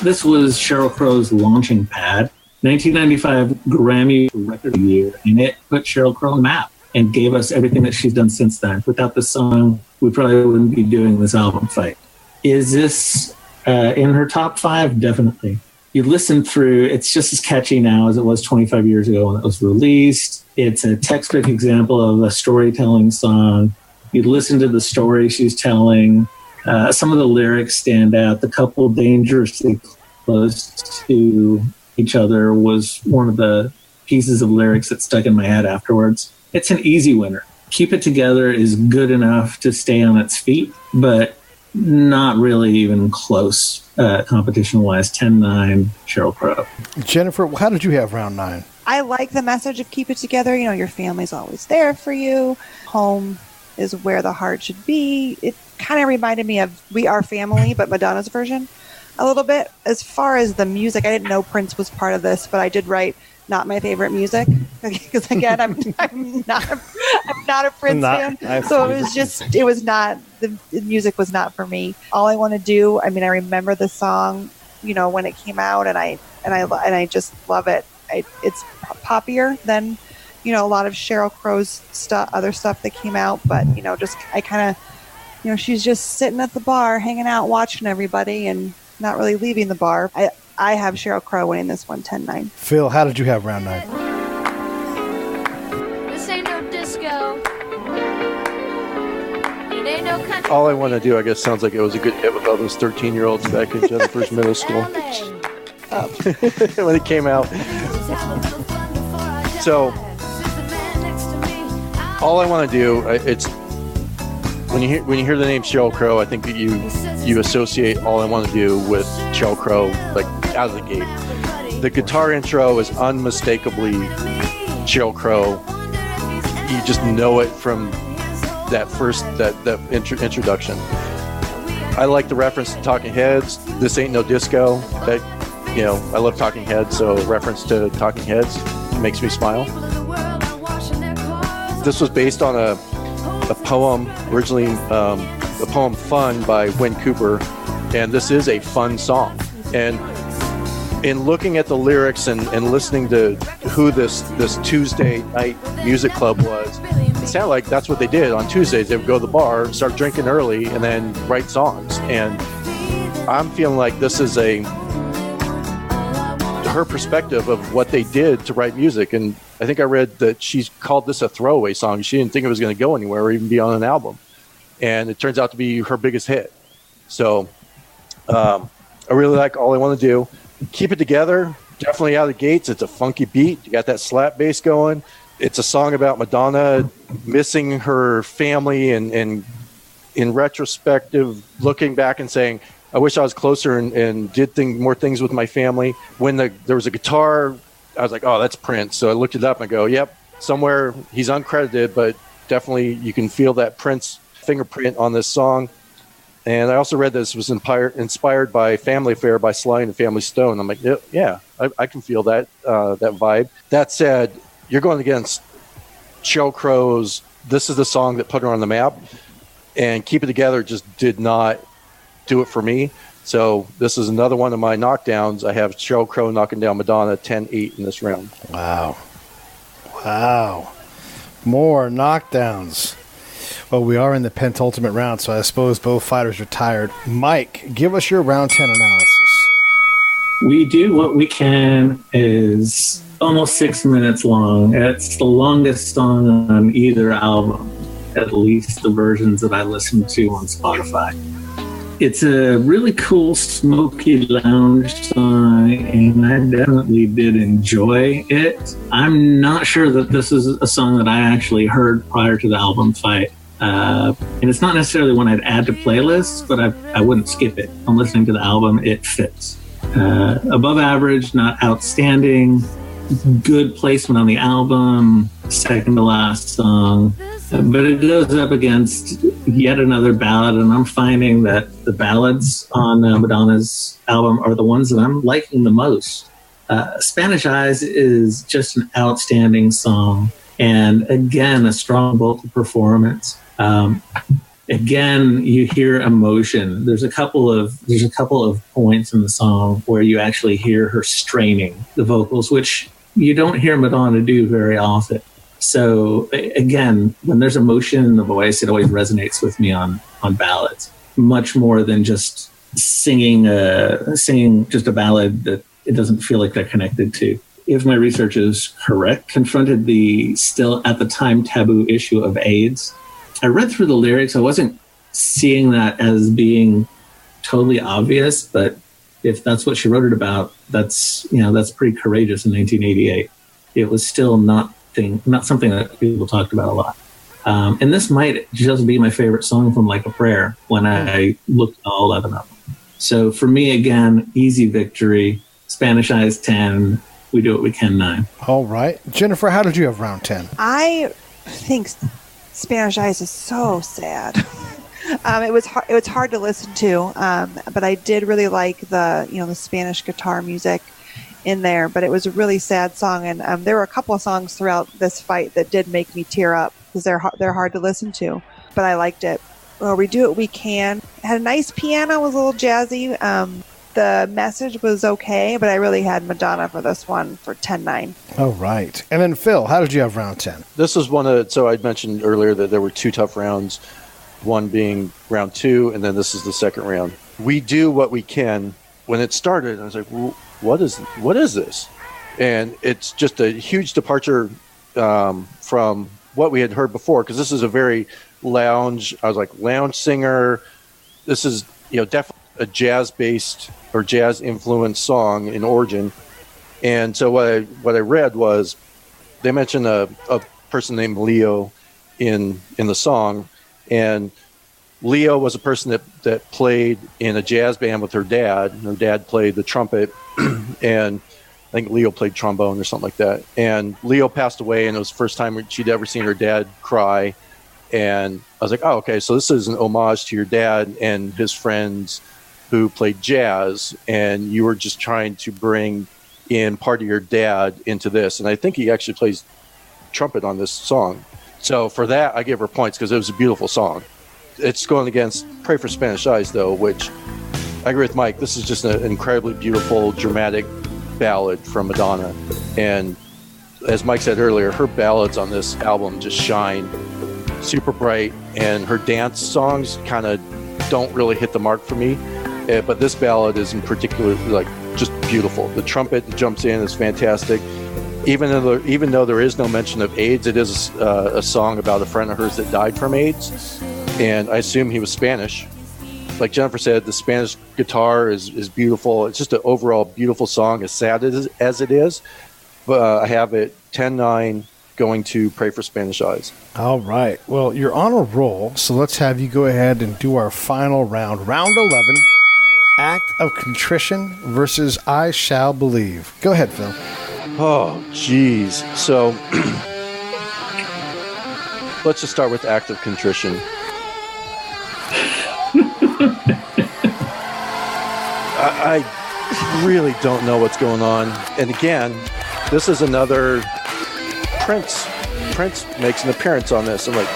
this was Sheryl Crow's launching pad. 1995 Grammy Record of the Year, and it put Sheryl Crow on the map and gave us everything that she's done since then. Without this song, we probably wouldn't be doing this album fight. Is this in her top 5? Definitely. You listen through, it's just as catchy now as it was 25 years ago when it was released. It's a textbook example of a storytelling song. You listen to the story she's telling. Some of the lyrics stand out. The couple dangerously close to each other was one of the pieces of lyrics that stuck in my head afterwards. It's an easy winner. Keep It Together is good enough to stay on its feet, but not really even close competition-wise. 10-9, Sheryl Crow. Jennifer, how did you have round 9? I like the message of Keep It Together. You know, your family's always there for you. Home is where the heart should be. It kind of reminded me of We Are Family, but Madonna's version a little bit. As far as the music, I didn't know Prince was part of this, but I did write not my favorite music because again, I'm not a Prince fan. So it was not, the music was not for me. All I Want to Do, I mean, I remember the song, you know, when it came out, and I just love it. It's poppier than, you know, a lot of Sheryl Crow's other stuff that came out, but you know, just I kind of, you know, she's just sitting at the bar, hanging out, watching everybody, and not really leaving the bar. I have Sheryl Crow winning this one, 10-9. Phil, how did you have round 9? This ain't no disco. It ain't no country. All I Want to Do, I guess, sounds like it was a good hit with all those 13-year-olds back in Jennifer's middle school. When it came out. So, All I Want to Do, it's when you hear the name Sheryl Crow, I think that you associate All I Want to Do with Sheryl Crow, like out of the gate. The guitar intro is unmistakably Sheryl Crow. You just know it from that first introduction. I like the reference to Talking Heads. This ain't no disco. That, you know, I love Talking Heads, so reference to Talking Heads makes me smile. This was based on a poem, originally a poem Fun by Wynn Cooper, and this is a fun song. And in looking at the lyrics and listening to who this Tuesday night music club was, it sounded like that's what they did on Tuesdays. They would go to the bar, start drinking early, and then write songs. And I'm feeling like this is her perspective of what they did to write music. And I think I read that she's called this a throwaway song. She didn't think it was going to go anywhere or even be on an album. And it turns out to be her biggest hit. So I really like All I Want to Do. Keep It Together, definitely out of the gates. It's a funky beat. You got that slap bass going. It's a song about Madonna missing her family and in retrospective, looking back and saying, I wish I was closer and did more things with my family. When there was a guitar, I was like, oh, that's Prince. So I looked it up and I go, yep, somewhere he's uncredited, but definitely you can feel that Prince fingerprint on this song. And I also read this was inspired by Family Affair by Sly and the Family Stone. I'm like, yeah, I can feel that vibe. That said, you're going against Sheryl Crow's This Is the Song That Put Her on the Map, and Keep It Together just did not do it for me. So this is another one of my knockdowns. I have Sheryl Crow knocking down Madonna 10-8 in this round. Wow. More knockdowns. Well, we are in the penultimate round, so I suppose both fighters are tired. Mike, give us your round 10 analysis. We Do What We Can is almost 6 minutes long. It's the longest song on either album, at least the versions that I listen to on Spotify. It's a really cool, smoky lounge song, and I definitely did enjoy it. I'm not sure that this is a song that I actually heard prior to the album fight. And it's not necessarily one I'd add to playlists, but I wouldn't skip it. I'm listening to the album, it fits. Above average, not outstanding. Good placement on the album, second to last song. But it goes up against yet another ballad, and I'm finding that the ballads on Madonna's album are the ones that I'm liking the most. Spanish Eyes is just an outstanding song, and again, a strong vocal performance. Again, you hear emotion. There's a couple of points in the song where you actually hear her straining the vocals, which you don't hear Madonna do very often. So again, when there's emotion in the voice, it always resonates with me on ballads, much more than just singing just a ballad that it doesn't feel like they're connected to. If my research is correct, confronted the still at the time taboo issue of AIDS. I read through the lyrics. I wasn't seeing that as being totally obvious, but if that's what she wrote it about, that's pretty courageous in 1988. It was still not something that people talked about a lot. And this might just be my favorite song from Like a Prayer when I looked at all 11 of them. So for me, again, easy victory. Spanish Eyes 10. We Do What We Can 9. All right. Jennifer, how did you have round 10? I think Spanish Eyes is so sad. It was hard to listen to, but I did really like the Spanish guitar music in there, but it was a really sad song, and there were a couple of songs throughout this fight that did make me tear up because they're hard to listen to, but I liked it. Well, We Do What We Can. It had a nice piano, was a little jazzy. The message was okay, but I really had Madonna for this one for 10-9. Oh, right. And then Phil, how did you have round 10? This is so I mentioned earlier that there were two tough rounds, one being round 2, and then this is the second round. We Do What We Can. When it started, I was like, what is this? And it's just a huge departure from what we had heard before, because this is a very lounge singer. This is definitely a jazz-based or jazz-influenced song in origin. And so what I read was they mentioned a person named Leo in the song, and Leo was a person that played in a jazz band with her dad. Her dad played the trumpet, and I think Leo played trombone or something like that. And Leo passed away, and it was the first time she'd ever seen her dad cry. And I was like, oh, okay, so this is an homage to your dad and his friends who played jazz, and you were just trying to bring in part of your dad into this. And I think he actually plays trumpet on this song. So for that, I give her points because it was a beautiful song. It's going against Pray for Spanish Eyes, though, which I agree with Mike. This is just an incredibly beautiful, dramatic ballad from Madonna. And as Mike said earlier, her ballads on this album just shine super bright, and her dance songs kind of don't really hit the mark for me. But this ballad is in particular just beautiful. The trumpet that jumps in is fantastic. Even though there is no mention of AIDS, it is a song about a friend of hers that died from AIDS. And I assume he was Spanish. Like Jennifer said, the Spanish guitar is beautiful. It's just an overall beautiful song, as sad as it is. But I have it 10-9 going to Pray for Spanish Eyes. All right. Well, you're on a roll, so let's have you go ahead and do our final round. Round 11, Act of Contrition versus I Shall Believe. Go ahead, Phil. Oh, geez. So let's just start with Act of Contrition. I really don't know what's going on. And again, this is another Prince. Prince makes an appearance on this. I'm like,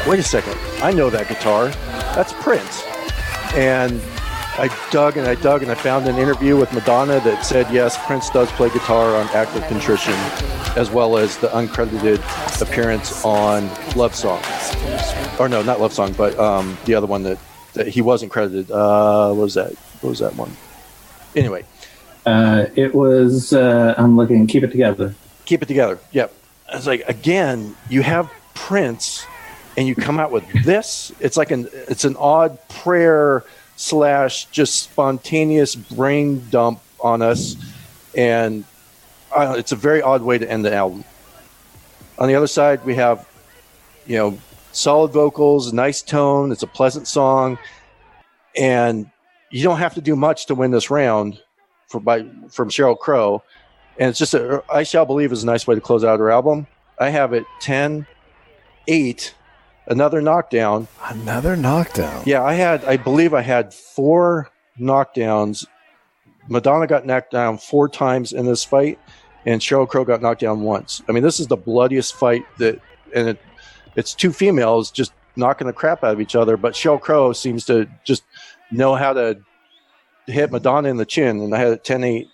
wait a second. I know that guitar. That's Prince. And I dug and I found an interview with Madonna that said, yes, Prince does play guitar on Act of Contrition, as well as the uncredited appearance on Love Song. Or no, not Love Song, but the other one that he wasn't credited. What was that one? Anyway. It was, I'm looking, Keep It Together. Keep It Together, yep. I was like, again, you have Prince, and you come out with this. It's like it's an odd prayer / just spontaneous brain dump on us. And it's a very odd way to end the album. On the other side, we have, solid vocals, nice tone. It's a pleasant song. And you don't have to do much to win this round from Sheryl Crow. And it's just I Shall Believe is a nice way to close out her album. I have it 10-8, another knockdown. Another knockdown? Yeah, I believe I had 4 knockdowns. Madonna got knocked down 4 times in this fight, and Sheryl Crow got knocked down once. I mean, this is the bloodiest fight it's 2 females just knocking the crap out of each other, but Sheryl Crow seems to just know how to hit Madonna in the chin, and I had it 10-8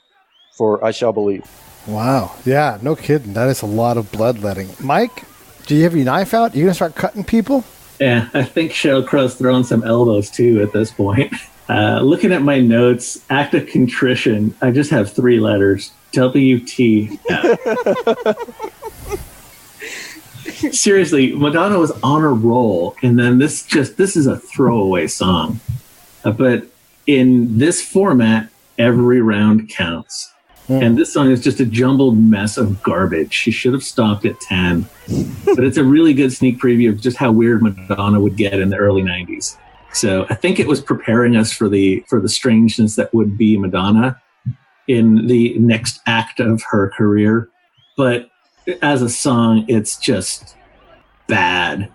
for I Shall Believe. Wow. Yeah, no kidding. That is a lot of bloodletting. Mike, do you have your knife out? You going to start cutting people? Yeah, I think Sheryl Crow's throwing some elbows too at this point. Looking at my notes, act of contrition, I just have 3 letters. WT. Seriously, Madonna was on a roll, and then this is a throwaway song. But in this format, every round counts. And this song is just a jumbled mess of garbage. She should have stopped at 10. But it's a really good sneak preview of just how weird Madonna would get in the early 90s. So I think it was preparing us for the strangeness that would be Madonna in the next act of her career. But as a song, it's just bad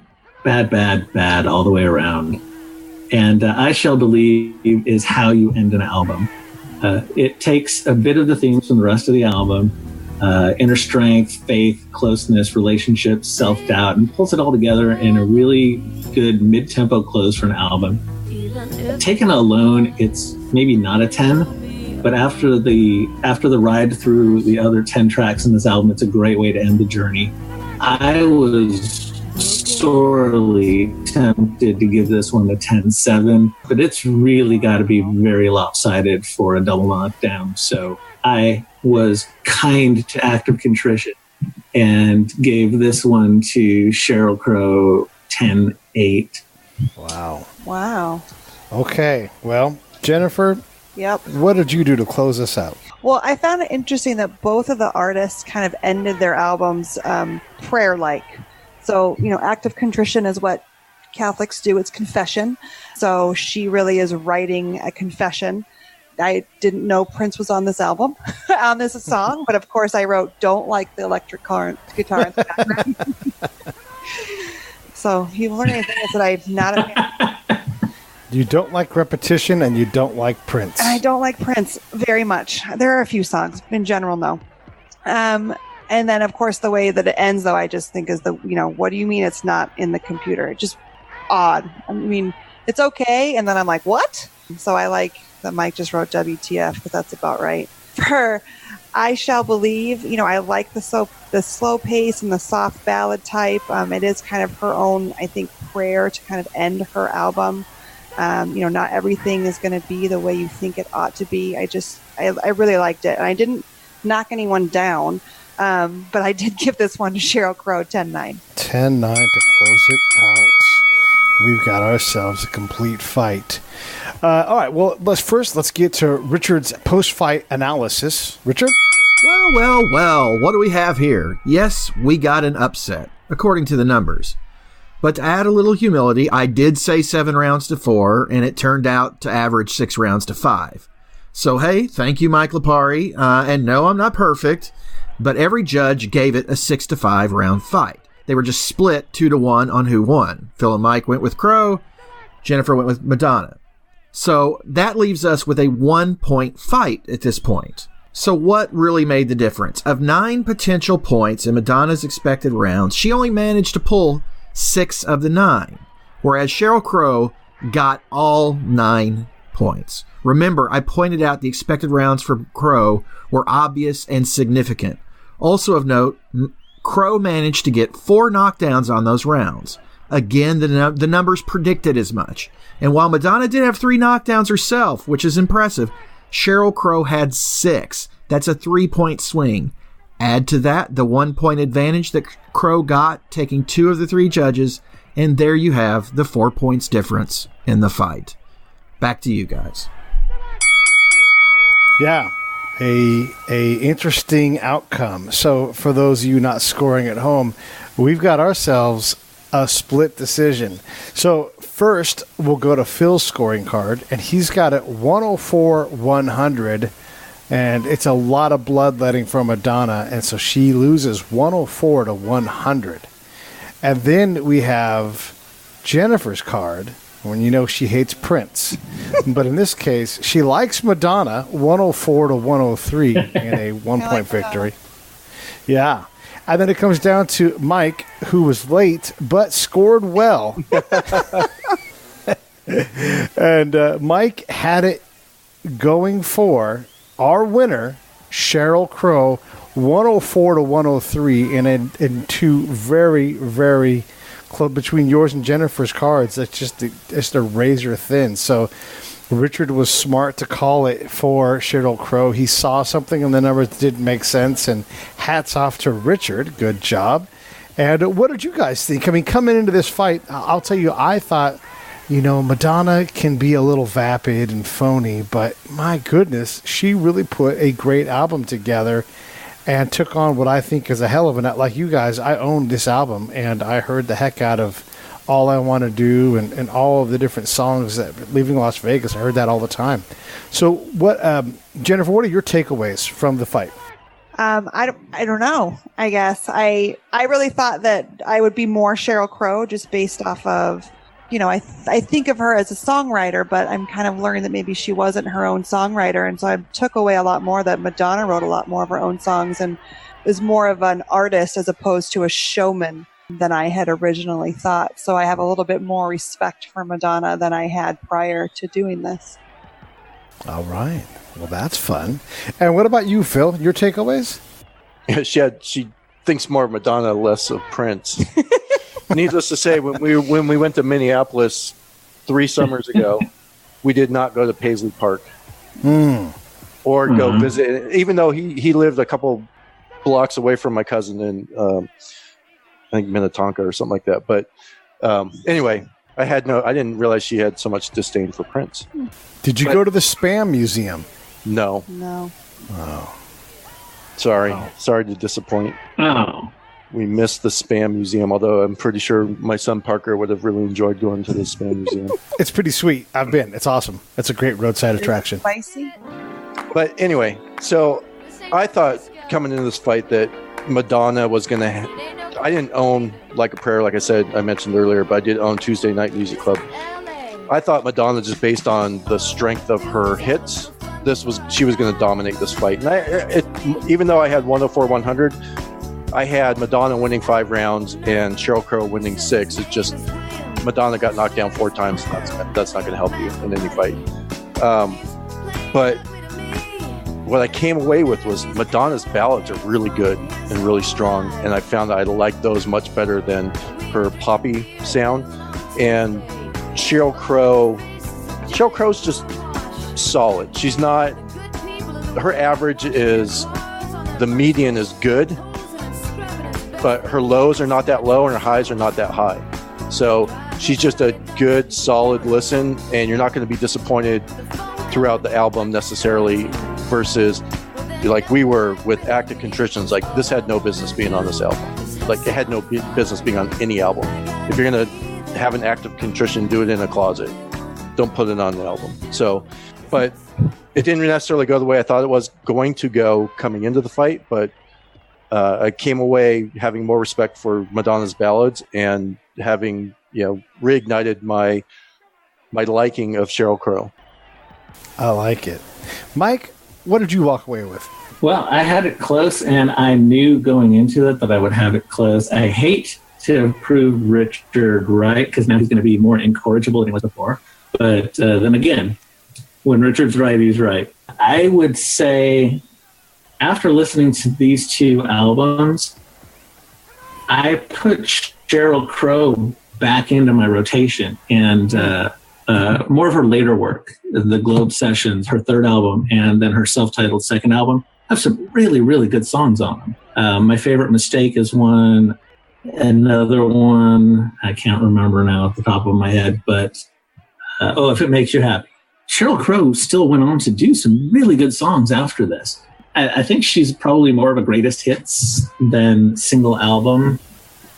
all the way around. And I Shall Believe is how you end an album. It takes a bit of the themes from the rest of the album, inner strength, faith, closeness, relationships, self-doubt, and pulls it all together in a really good mid-tempo close for an album. Taken alone, it's maybe not a 10, but after the ride through the other 10 tracks in this album, it's a great way to end the journey. I was sorely tempted to give this one a 10-7, but it's really got to be very lopsided for a double knockdown. So I was kind to act of contrition and gave this one to Sheryl Crow 10-8. Wow. Okay. Well, Jennifer, Yep. what did you do to close us out? Well, I found it interesting that both of the artists kind of ended their albums prayer-like. So, act of contrition is what Catholics do. It's confession. So she really is writing a confession. I didn't know Prince was on this album, on this song, but of course I wrote, don't like the electric guitar in the background. So you learn anything that I'm not a fan. You don't like repetition and you don't like Prince. I don't like Prince very much. There are a few songs, in general, no. And then, of course, the way that it ends, though, I just think is what do you mean it's not in the computer? It's just odd. I mean, it's okay. And then I'm like, what? So I like that Mike just wrote WTF, because that's about right. For I Shall Believe, I like the slow pace and the soft ballad type. It is kind of her own, I think, prayer to kind of end her album. Not everything is going to be the way you think it ought to be. I really liked it. And I didn't knock anyone down. But I did give this one to Sheryl Crow 10-9. 10-9 to close it out. We've got ourselves a complete fight. All right, well, let's get to Richard's post-fight analysis. Richard? Well, what do we have here? Yes, we got an upset, according to the numbers. But to add a little humility, I did say 7 rounds to 4, and it turned out to average 6 rounds to 5. So, hey, thank you, Mike Lipari. And no, I'm not perfect, but every judge gave it a 6-5 round fight. They were just split 2-1 on who won. Phil and Mike went with Crow. Jennifer went with Madonna. So that leaves us with a 1-point fight at this point. So what really made the difference? Of 9 potential points in Madonna's expected rounds, she only managed to pull 6 of the 9, whereas Sheryl Crow got all 9 points. Remember, I pointed out the expected rounds for Crow were obvious and significant. Also of note, Crow managed to get 4 knockdowns on those rounds. Again, the numbers predicted as much. And while Madonna did have 3 knockdowns herself, which is impressive, Sheryl Crow had 6. That's a 3-point swing. Add to that the 1-point advantage that Crow got, taking 2 of the 3 judges, and there you have the 4 points difference in the fight. Back to you guys. Yeah, a interesting outcome. So for those of you not scoring at home, we've got ourselves a split decision. So first, we'll go to Phil's scoring card, and he's got it 104-100, and it's a lot of bloodletting from Madonna, and so she loses 104-100. And then we have Jennifer's card, when you know she hates Prince. But in this case, she likes Madonna, 104-103 in a one-point victory. Yeah. And then it comes down to Mike, who was late but scored well. And Mike had it going for our winner, Sheryl Crow, 104-103 in two very, very close between yours and Jennifer's cards. That's just a razor thin. So Richard was smart to call it for Sheryl Crow. He saw something in the numbers that didn't make sense, and hats off to Richard. Good job. And what did you guys think? I mean, coming into this fight, I'll tell you, I thought, Madonna can be a little vapid and phony, but my goodness, she really put a great album together and took on what I think is a hell of a night. Like you guys, I owned this album, and I heard the heck out of All I Want to Do and all of the different songs that Leaving Las Vegas. I heard that all the time. So what, Jennifer, what are your takeaways from the fight? I don't know. I guess I really thought that I would be more Sheryl Crow just based off of, I think of her as a songwriter, but I'm kind of learning that maybe she wasn't her own songwriter. And so I took away a lot more that Madonna wrote a lot more of her own songs and is more of an artist as opposed to a showman than I had originally thought. So I have a little bit more respect for Madonna than I had prior to doing this. All right. Well, that's fun. And what about you, Phil? Your takeaways? She thinks more of Madonna, less of Prince. Needless to say, when we went to Minneapolis 3 summers ago, we did not go to Paisley Park or go visit. Even though he lived a couple blocks away from my cousin in I think Minnetonka or something like that. But anyway, I didn't realize she had so much disdain for Prince. Did you go to the Spam Museum? No. Oh. Sorry to disappoint. Oh. We missed the Spam Museum, although I'm pretty sure my son Parker would have really enjoyed going to the Spam Museum. It's pretty sweet. I've been. It's awesome. It's a great roadside attraction. Spicy? But anyway, so I thought coming into this fight that Madonna was going to... I didn't own Like a Prayer, like I mentioned earlier, but I did own Tuesday Night Music Club. I thought Madonna, just based on the strength of her hits, she was going to dominate this fight. And even though I had 104-100, I had Madonna winning 5 rounds and Sheryl Crow winning 6. It's just Madonna got knocked down 4 times. That's not going to help you in any fight. But what I came away with was Madonna's ballads are really good and really strong, and I found that I liked those much better than her poppy sound. And Sheryl Crow's just solid. She's not... Her average is... The median is good, but her lows are not that low and her highs are not that high. So she's just a good, solid listen, and you're not going to be disappointed throughout the album necessarily, versus like we were with Active Contritions. Like, this had no business being on this album. Like, it had no business being on any album. If you're going to have an Active Contrition, do it in a closet. Don't put it on the album. So, but it didn't necessarily go the way I thought it was going to go coming into the fight, but I came away having more respect for Madonna's ballads and having, reignited my liking of Sheryl Crow. I like it. Mike, what did you walk away with? Well, I had it close, and I knew going into it that I would have it close. I hate to prove Richard right, because now he's going to be more incorrigible than he was before. But then again, when Richard's right, he's right. I would say, after listening to these 2 albums, I put Sheryl Crow back into my rotation, and more of her later work, the Globe Sessions, her 3rd album, and then her self-titled 2nd album, have some really, really good songs on them. My favorite Mistake is one. Another one, I can't remember now at the top of my head, but If It Makes You Happy. Sheryl Crow still went on to do some really good songs after this. I think she's probably more of a greatest hits than single album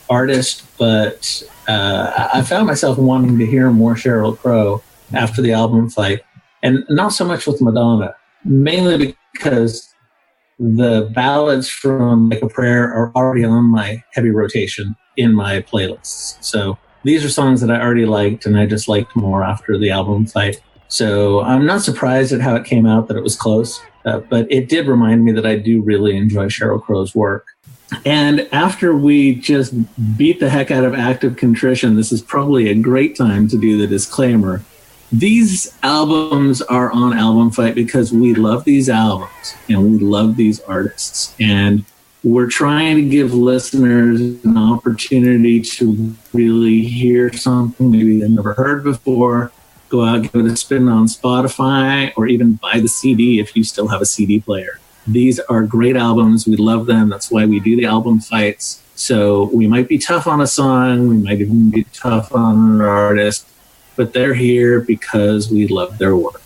artist, but I found myself wanting to hear more Sheryl Crow after the album fight, and not so much with Madonna, mainly because the ballads from Like a Prayer are already on my heavy rotation in my playlists. So these are songs that I already liked, and I just liked more after the album fight. So I'm not surprised at how it came out that it was close, but it did remind me that I do really enjoy Sheryl Crow's work. And after we just beat the heck out of Active Contrition, this is probably a great time to do the disclaimer. These albums are on Album Fight because we love these albums and we love these artists. And we're trying to give listeners an opportunity to really hear something maybe they've never heard before. Go out, give it a spin on Spotify, or even buy the CD if you still have a CD player. These are great albums. We love them. That's why we do the album fights. So we might be tough on a song. We might even be tough on an artist. But they're here because we love their work.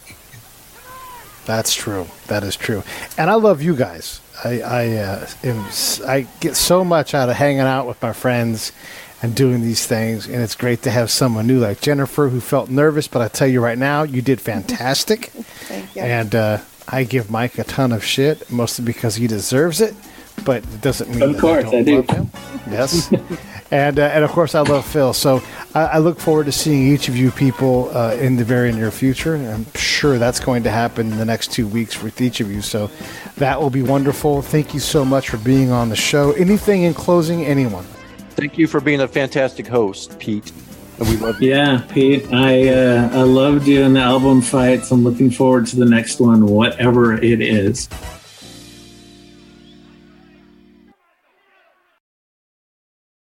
That's true. That is true. And I love you guys. I get so much out of hanging out with my friends and doing these things, and it's great to have someone new like Jennifer who felt nervous, but I tell you right now, you did fantastic. Thank you. And I give Mike a ton of shit, mostly because he deserves it, but it doesn't mean that I don't love him. Yes. And of course, I love Phil. So I look forward to seeing each of you people in the very near future. I'm sure that's going to happen in the next 2 weeks with each of you. So that will be wonderful. Thank you so much for being on the show. Anything in closing, anyone? Thank you for being a fantastic host, Pete. And we love you. Yeah, Pete, I love doing the album fights. I'm looking forward to the next one, whatever it is.